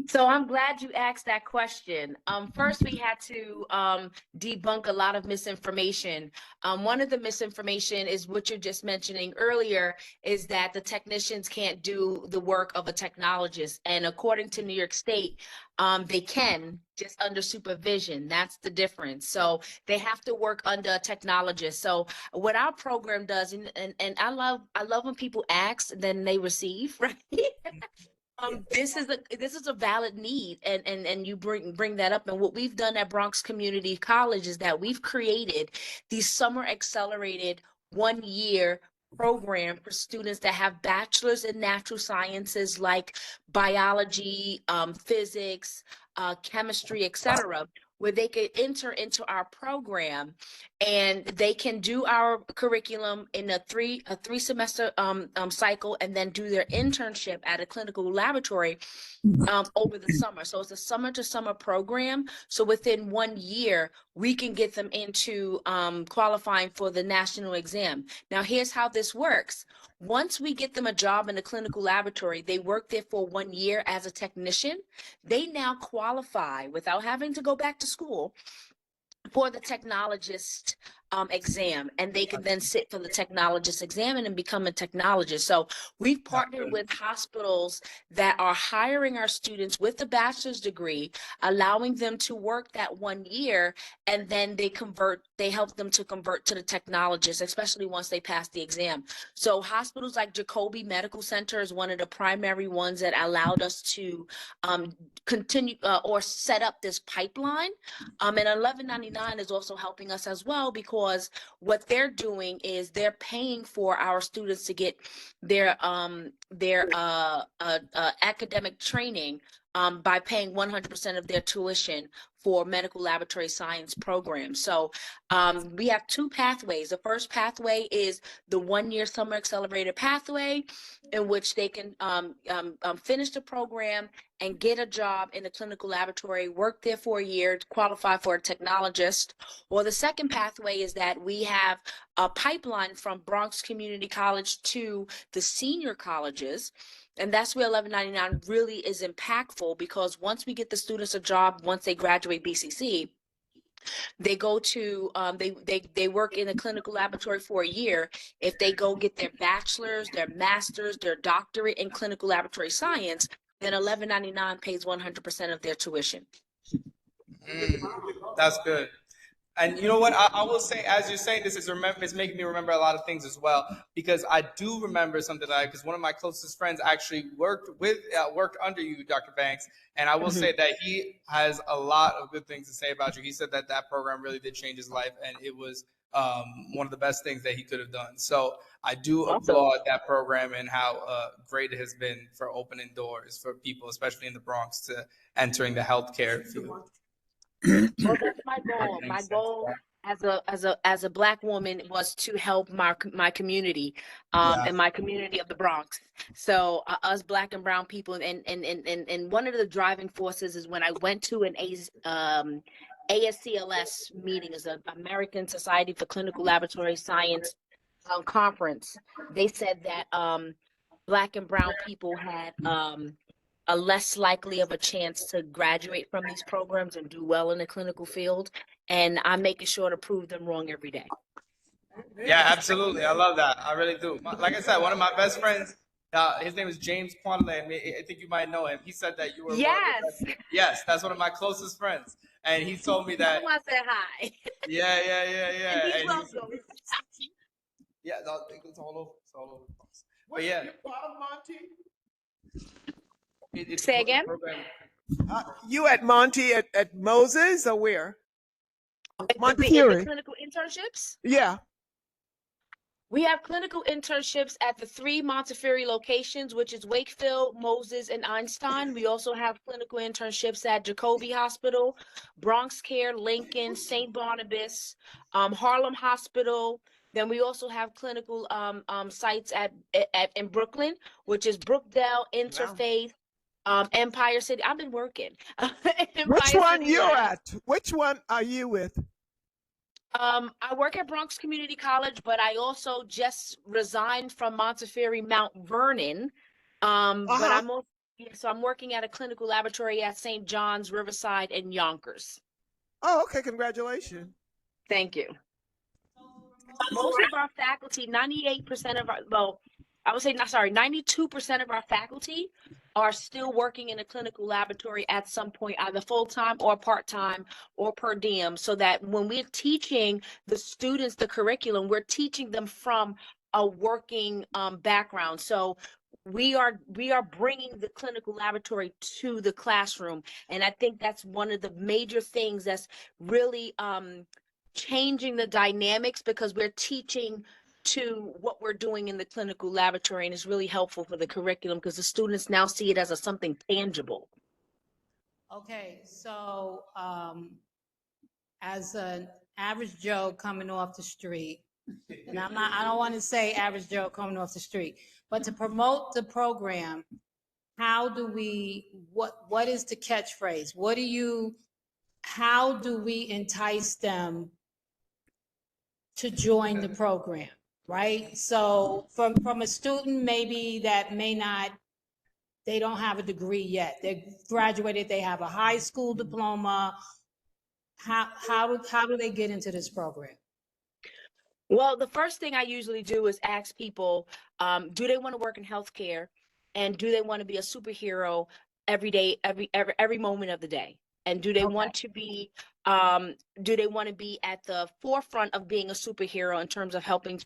So I'm glad you asked that question. First, we had to debunk a lot of misinformation. One of the misinformation is what you're just mentioning earlier, is that the technicians can't do the work of a technologist. And according to New York State, they can, just under supervision. That's the difference. So they have to work under a technologist. So what our program does, and I love when people ask, then they receive, right? This is a valid need, and you bring that up. And what we've done at Bronx Community College is that we've created these summer accelerated 1-year program for students that have bachelor's in natural sciences like biology, physics, chemistry, etc., where they could enter into our program and they can do our curriculum in a three semester cycle, and then do their internship at a clinical laboratory over the summer. So it's a summer to summer program. So within 1 year, we can get them into qualifying for the national exam. Now, here's how this works. Once we get them a job in a clinical laboratory, they work there for 1 year as a technician. They now qualify without having to go back to school for the technologist exam, and they can then sit for the technologist exam and then become a technologist. So we've partnered with hospitals that are hiring our students with a bachelor's degree, allowing them to work that 1 year, and then they help them to convert to the technologist, especially once they pass the exam. So hospitals like Jacobi Medical Center is one of the primary ones that allowed us to continue or set up this pipeline. And 1199 is also helping us as well, because what they're doing is they're paying for our students to get their academic training by paying 100% of their tuition for medical laboratory science programs. So we have two pathways. The first pathway is the 1-year summer accelerated pathway, in which they can finish the program and get a job in the clinical laboratory, work there for a year, qualify for a technologist. Or the second pathway is that we have a pipeline from Bronx Community College to the senior colleges. And that's where 1199 really is impactful, because once we get the students a job, once they graduate BCC, they go to they work in a clinical laboratory for a year. If they go get their bachelor's, their master's, their doctorate in clinical laboratory science, then 1199 pays 100% of their tuition. That's good. And you know what? I will say, as you're saying this, it's making me remember a lot of things as well, because I do remember something because one of my closest friends actually worked under you, Dr. Banks, and I will say that he has a lot of good things to say about you. He said that that program really did change his life, and it was one of the best things that he could have done. So I do applaud that program and how great it has been for opening doors for people, especially in the Bronx, to entering the healthcare field. Well, that's my goal. My goal as a Black woman was to help my community, and my community of the Bronx. So us Black and brown people, and one of the driving forces is when I went to an ASCLS meeting, is an American Society for Clinical Laboratory Science conference. They said that Black and brown people had a less likely of a chance to graduate from these programs and do well in the clinical field. And I'm making sure to prove them wrong every day. Yeah, absolutely. I love that. I really do. Like I said, one of my best friends, his name is James Quantle. I think you might know him. He said that you were yes, that's one of my closest friends. And he told me that. I said hi. Yeah. And he's welcome. Yeah, it's all over. It's all over the place. But yeah. Say again? You at Monty at Moses or where? The clinical internships? Yeah. We have clinical internships at the 3 Montefiore locations, which is Wakefield, Moses, and Einstein. We also have clinical internships at Jacobi Hospital, Bronx Care, Lincoln, St. Barnabas, Harlem Hospital. Then we also have clinical sites in Brooklyn, which is Brookdale, Interfaith, Empire City. I've been working. Which one you're at? Which one are you with? I work at Bronx Community College, but I also just resigned from Montefiore Mount Vernon. But I'm working at a clinical laboratory at St. John's, Riverside, and Yonkers. Oh, okay. Congratulations. Thank you. Most of our faculty, 98% of our, well, I would say, 92% of our faculty are still working in a clinical laboratory at some point, either full-time or part-time or per diem, so that when we're teaching the students the curriculum, we're teaching them from a working background. So we are bringing the clinical laboratory to the classroom. And I think that's one of the major things that's really changing the dynamics, because we're teaching to what we're doing in the clinical laboratory, and it's really helpful for the curriculum because the students now see it as something tangible. Okay, so as an average Joe coming off the street, and I don't want to say average Joe coming off the street, but to promote the program, how do we, what is the catchphrase? How do we entice them to join the program, right? So from a student maybe that they don't have a degree yet. They graduated, they have a high school diploma. How do they get into this program? Well, the first thing I usually do is ask people, do they want to work in healthcare, and do they want to be a superhero every day, every moment of the day? And do they want to be at the forefront of being a superhero in terms of helping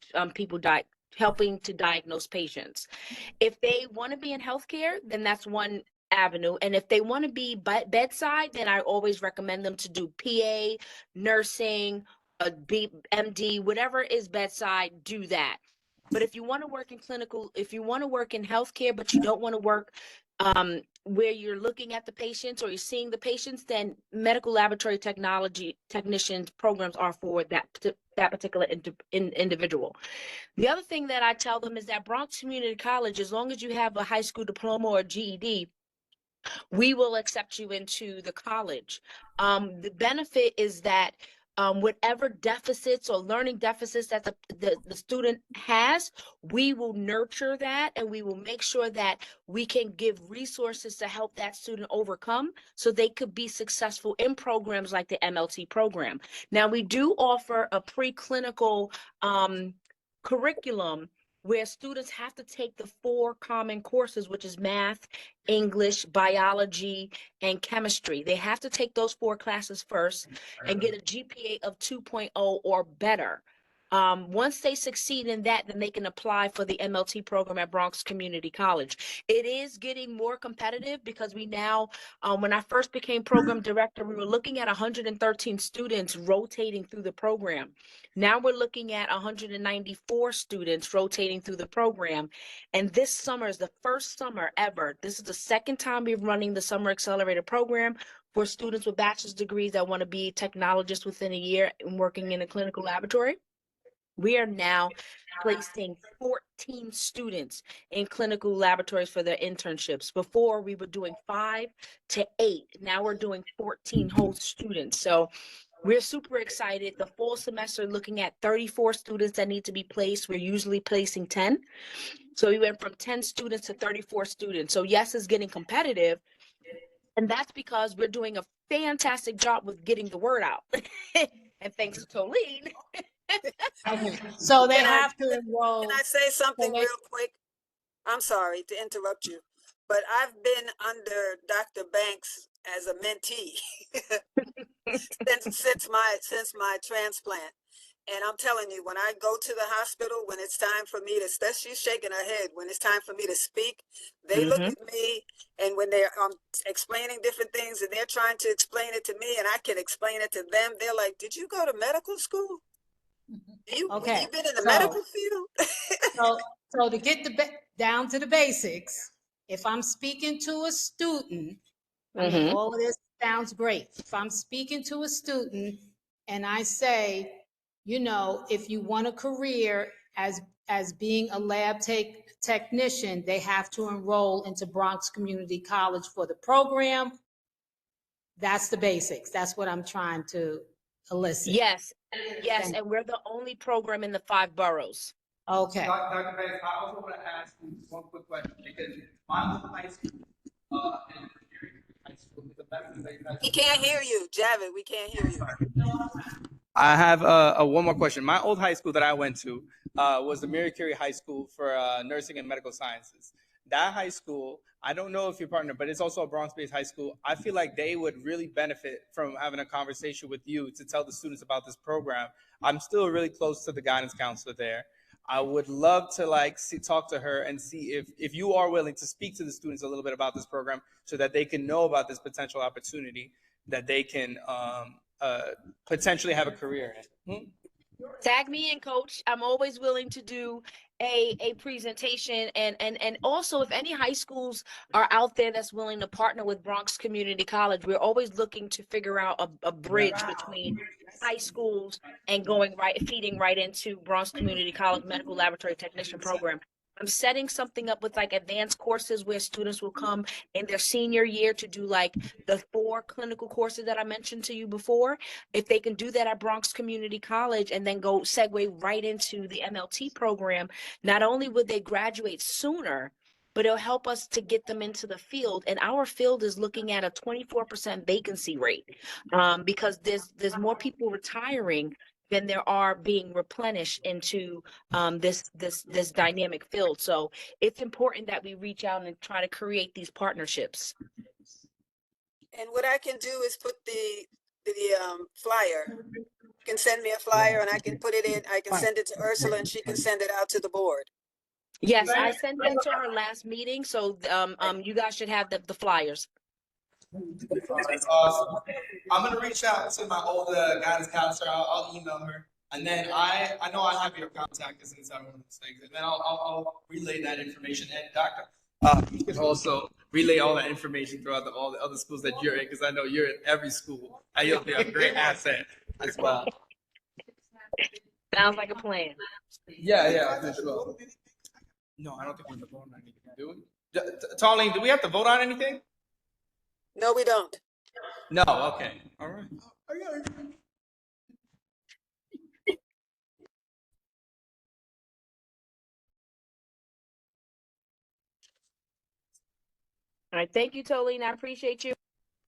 helping to diagnose patients? If they want to be in healthcare, then that's one avenue. And if they want to be bedside, then I always recommend them to do PA, nursing, MD, whatever is bedside, do that. But if you want to work in healthcare, but you don't want to work where you're looking at the patients or you're seeing the patients, then medical laboratory technicians programs are for that particular individual. The other thing that I tell them is that Bronx Community College, as long as you have a high school diploma or GED, we will accept you into the college. The benefit is that whatever deficits or learning deficits that the student has, we will nurture that and we will make sure that we can give resources to help that student overcome so they could be successful in programs like the MLT program. Now, we do offer a preclinical curriculum where students have to take the 4 common courses, which is math, English, biology, and chemistry. They have to take those 4 classes first and get a GPA of 2.0 or better. Once they succeed in that, then they can apply for the MLT program at Bronx Community College. It is getting more competitive because we now, when I first became program director, we were looking at 113 students rotating through the program. Now we're looking at 194 students rotating through the program. And this summer is the first summer ever. This is the second time we're running the Summer Accelerator program for students with bachelor's degrees that want to be technologists within a year and working in a clinical laboratory. We are now placing 14 students in clinical laboratories for their internships. Before, we were doing 5 to 8. Now we're doing 14 whole students. So we're super excited. The fall semester, looking at 34 students that need to be placed. We're usually placing 10. So we went from 10 students to 34 students. So yes, it's getting competitive. And that's because we're doing a fantastic job with getting the word out. And thanks to Tolene. So they Can have to enroll. Can I say something they- real quick? I'm sorry to interrupt you, but I've been under Dr. Banks as a mentee since my transplant. And I'm telling you, when I go to the hospital, when it's time for me to, she's shaking her head, when it's time for me to speak, they look at me, and when they're explaining different things and they're trying to explain it to me and I can explain it to them, they're like, did you go to medical school? Okay. You've been in the medical field? So to get down to the basics, if I'm speaking to a student, I mean, all of this sounds great. If I'm speaking to a student and I say, you know, if you want a career as being a lab technician, they have to enroll into Bronx Community College for the program. That's the basics. That's what I'm trying to elicit. Yes, and we're the only program in the 5 boroughs. Okay. Dr. Banks, I also want to ask you one quick question because my old high school and high school is the best. He can't hear you, Javid. We can't hear you. I have one more question. My old high school that I went to was the Mary Curie High School for Nursing and Medical Sciences. That high school, I don't know if you're partner, but it's also a Bronx-based high school. I feel like they would really benefit from having a conversation with you to tell the students about this program. I'm still really close to the guidance counselor there. I would love to talk to her and see if you are willing to speak to the students a little bit about this program so that they can know about this potential opportunity that they can potentially have a career in. Tag me in, coach. I'm always willing to do a presentation, and also if any high schools are out there that's willing to partner with Bronx Community College, we're always looking to figure out a bridge between high schools and feeding right into Bronx Community College Medical Laboratory Technician program. I'm setting something up with advanced courses where students will come in their senior year to do the 4 clinical courses that I mentioned to you before. If they can do that at Bronx Community College and then go segue right into the MLT program, not only would they graduate sooner, but it'll help us to get them into the field. And our field is looking at a 24% vacancy rate because there's more people retiring than there are being replenished into this dynamic field. So it's important that we reach out and try to create these partnerships. And what I can do is put the flyer. You can send me a flyer and I can put it in. I can send it to Ursula and she can send it out to the board. Yes, I sent it to her last meeting, so you guys should have the flyers. That's awesome. I'm gonna reach out to my old guidance counselor. I'll email her, and then I know I have your contact since I'm one of those things, and then I'll relay that information. And Doctor, you can also relay all that information throughout all the other schools that you're in, because I know you're in every school, and you'll be a great asset as well. Sounds like a plan. Yeah, for sure. No, I don't think we have to vote on anything, do we? Tallene, do we have to vote on anything? No, we don't. No, okay, all right. All right, thank you, Tolene. I appreciate you.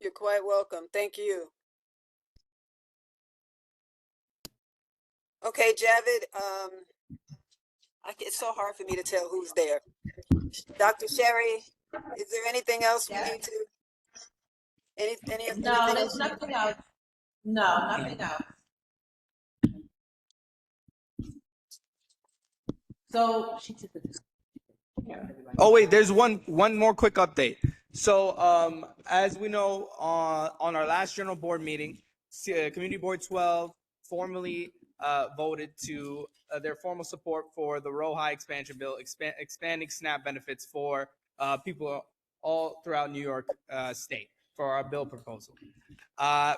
You're quite welcome. Thank you. Okay, Javid, it's so hard for me to tell who's there. Dr. Sherry, is there anything else we need to? Anything No, there's else? nothing else. No, nothing else. So she took the. Oh wait, there's one more quick update. So as we know, on our last general board meeting, Community Board 12 formally voted to their formal support for the Row High expansion bill, expanding SNAP benefits for people all throughout New York State for our bill proposal.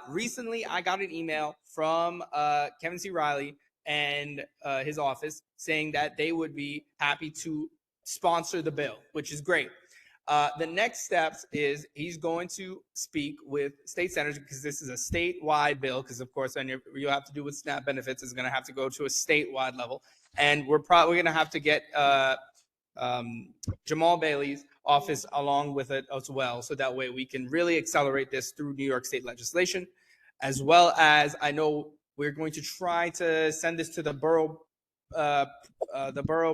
Recently, I got an email from Kevin C. Riley and his office saying that they would be happy to sponsor the bill, which is great. The next steps is he's going to speak with state senators, because this is a statewide bill, because of course, when you have to do with SNAP benefits, is going to have to go to a statewide level. And we're probably going to have to get Jamal Bailey's office along with it as well, so that way we can really accelerate this through New York State legislation, as well as I know we're going to try to send this to the borough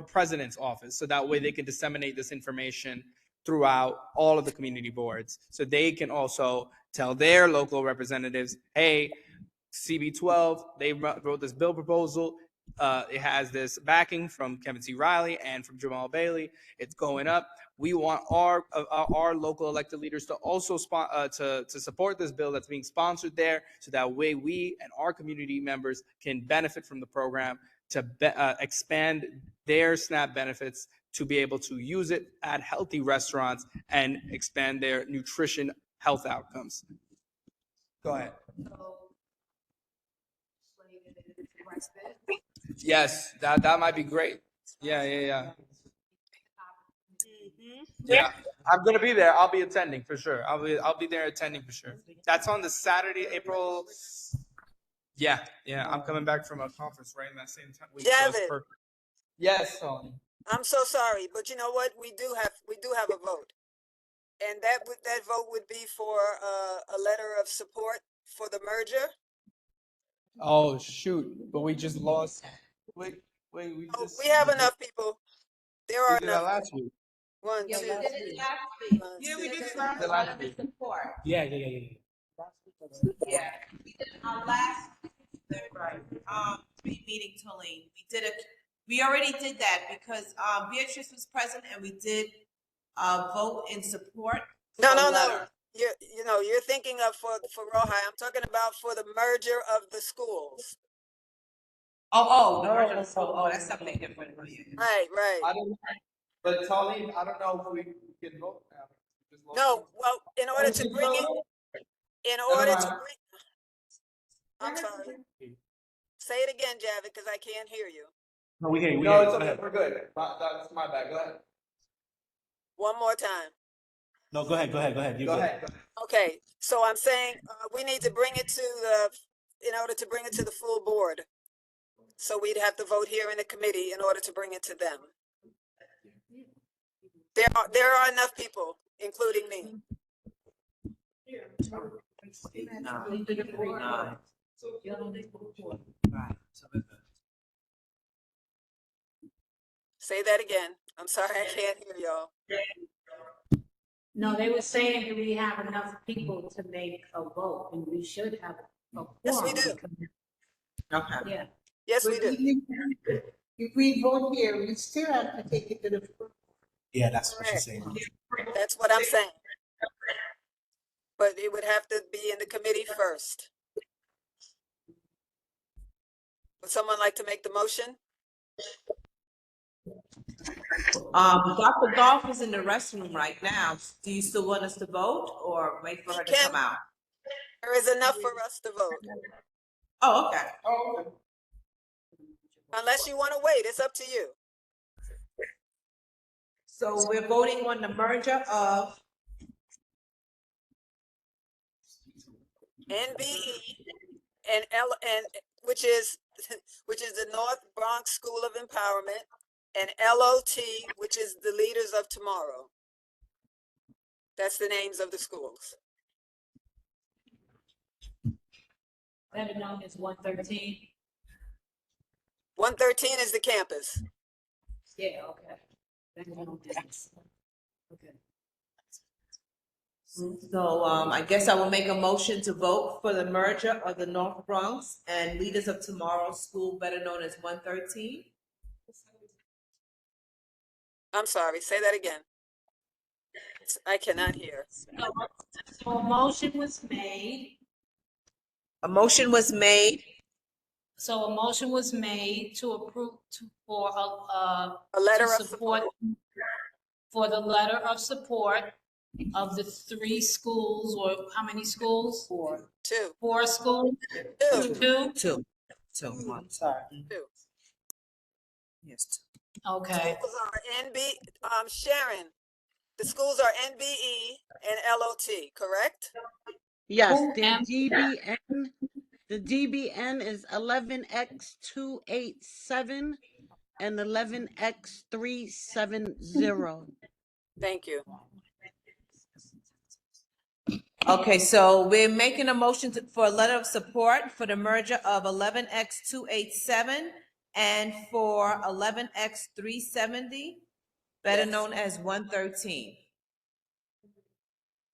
president's office, so that way they can disseminate this information throughout all of the community boards, so they can also tell their local representatives, hey, CB12, they wrote this bill proposal. It has this backing from Kevin C. Riley and from Jamal Bailey. It's going up. We want our local elected leaders to also to support this bill that's being sponsored there, so that way we and our community members can benefit from the program to expand their SNAP benefits, to be able to use it at healthy restaurants and expand their nutrition health outcomes. Go ahead. Yes, that might be great. Yeah. Yeah, I'm gonna be there. I'll be attending for sure. I'll be there attending for sure. That's on the Saturday, April. Yeah. I'm coming back from a conference right in that same time. Javid. Yes, Tony. I'm so sorry, but you know what? We do have a vote, and that vote would be for a letter of support for the merger. Oh shoot! But we just lost. Wait. We have enough people. There are we did that enough. last week. One, Yeah, two. we did it last week. Yeah, we did The last week. support. Yeah. Yeah, we did last meeting, Tolene. We already did that because Beatrice was present and we did vote in support. No. You're thinking of for Rohi. I'm talking about for the merger of the schools. Oh, the merger of the school. Oh, that's something different. Right. But Tolene, I don't know if we can vote now. No, well, in order to bring I'm sorry. Say it again, Javid, because I can't hear you. No, we hear you. No, it's okay. We're good. That's my bad. Go ahead. One more time. No, go ahead. You go ahead. Okay, so I'm saying we need to bring it in order to bring it to the full board. So we'd have to vote here in the committee in order to bring it to them. There are enough people, including me. Say that again. I'm sorry, I can't hear y'all. No, they were saying that we have enough people to make a vote, and we should have a quorum. Yes, we do. Okay. Yeah. Yes, we do. If we vote here, we still have to take it to the. Yeah, that's what she's saying. That's what I'm saying. But it would have to be in the committee first. Would someone like to make the motion? Dr. Golf is in the restroom right now. Do you still want us to vote or wait for her to come out? There is enough for us to vote. Oh, okay. Unless you want to wait, it's up to you. So we're voting on the merger of NBE and which is the North Bronx School of Empowerment, and LOT, which is the Leaders of Tomorrow. That's the names of the schools. Better known as 113. 113 is the campus. Yeah, okay. Better known as. Okay. So I guess I will make a motion to vote for the merger of the North Bronx and Leaders of Tomorrow School, better known as 113. I'm sorry, say that again. I cannot hear. So a motion was made. A motion was made. So a motion was made to approve for a letter to of support for the letter of support of the 3 schools, or how many schools? 4. 2. 4 schools? 2. 2. I'm sorry. 2. Yes. Okay. Schools are Sharon, the schools are NBE and LOT, correct? Yes, the DBN is 11X287 and 11X370. Thank you. Okay, so we're making a motion for a letter of support for the merger of 11X287 and for 11X370, better known as 113.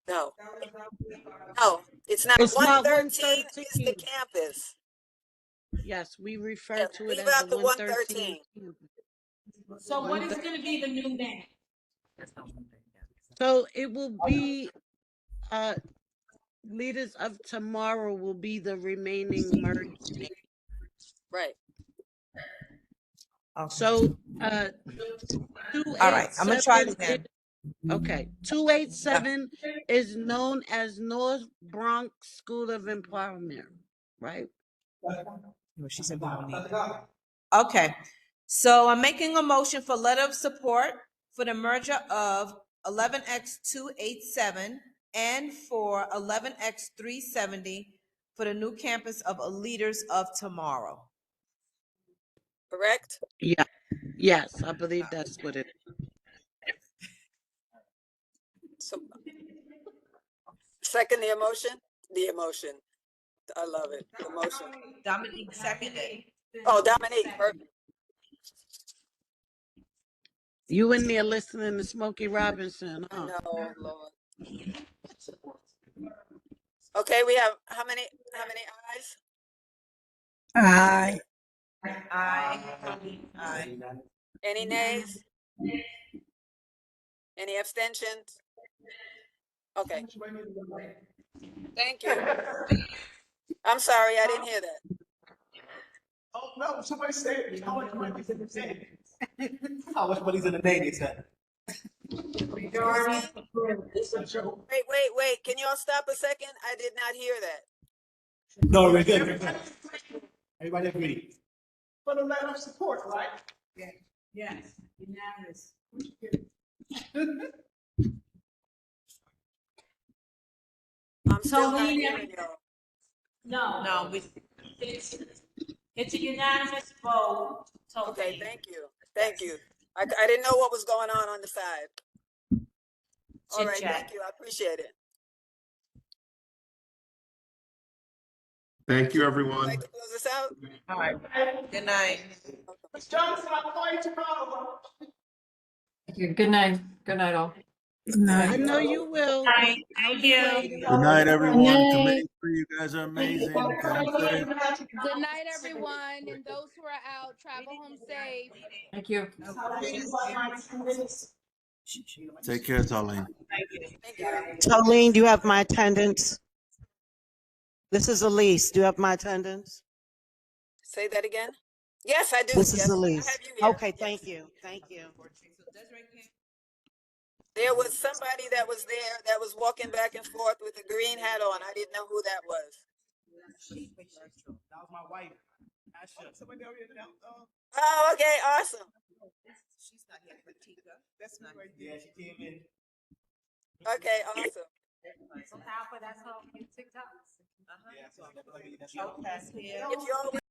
No, it's not. It's 113 not is 113. the campus. Yes, we refer to it Leave as out the the 113. 113. So what is going to be the new name? So it will be Leaders of Tomorrow will be the remaining merged name. Right. So all right, I'm gonna try it again. Okay, 287 is known as North Bronx School of Empowerment, right? She said okay, so I'm making a motion for letter of support for the merger of 11X287 and for 11X370 for the new campus of Leaders of Tomorrow. Correct? Yeah. Yes, I believe that's what it is. So, second the emotion? The emotion. I love it. The motion. Dominique seconded. Oh, Dominique. Perfect. You in there listening to Smokey Robinson, huh? No, Lord. Okay, we have how many ayes? Aye. Aye. Aye. Any nays? Any abstentions? Okay. Thank you. I'm sorry, I didn't hear that. Oh no, somebody said how much money's in the name? How much money's in the name, they said. Wait. Can you all stop a second? I did not hear that. No, we're good. We're good. Everybody agree. For the letter of support, right? Yeah. Yes. Unanimous. I'm still not hearing y'all. No, it's a unanimous vote. Okay, thank you. Thank you. I didn't know what was going on the side. All right, thank you. I appreciate it. Thank you, everyone. Would you like to close us out? All right. Good night. Ms. Johnson, I'll call you tomorrow. Thank you. Good night. Good night, all. I know you will. Thank you. Good night, everyone. Committee for you guys are amazing. Drive safe. Good night, everyone, and those who are out, travel home safe. Thank you. Take care, Talene. Thank you. Tolene, do you have my attendance? This is Elise. Do you have my attendance? Say that again. Yes, I do. Mrs. Yes, I Elise. have you here. Okay, Yes. thank you. Thank you. There was somebody that was there that was walking back and forth with a green hat on. I didn't know who that was. That was my wife. Asha. Oh, okay, awesome. Yeah, she came in. Okay, awesome. So Alpha, that's how you TikToks. Yeah, so let me- that's- If you all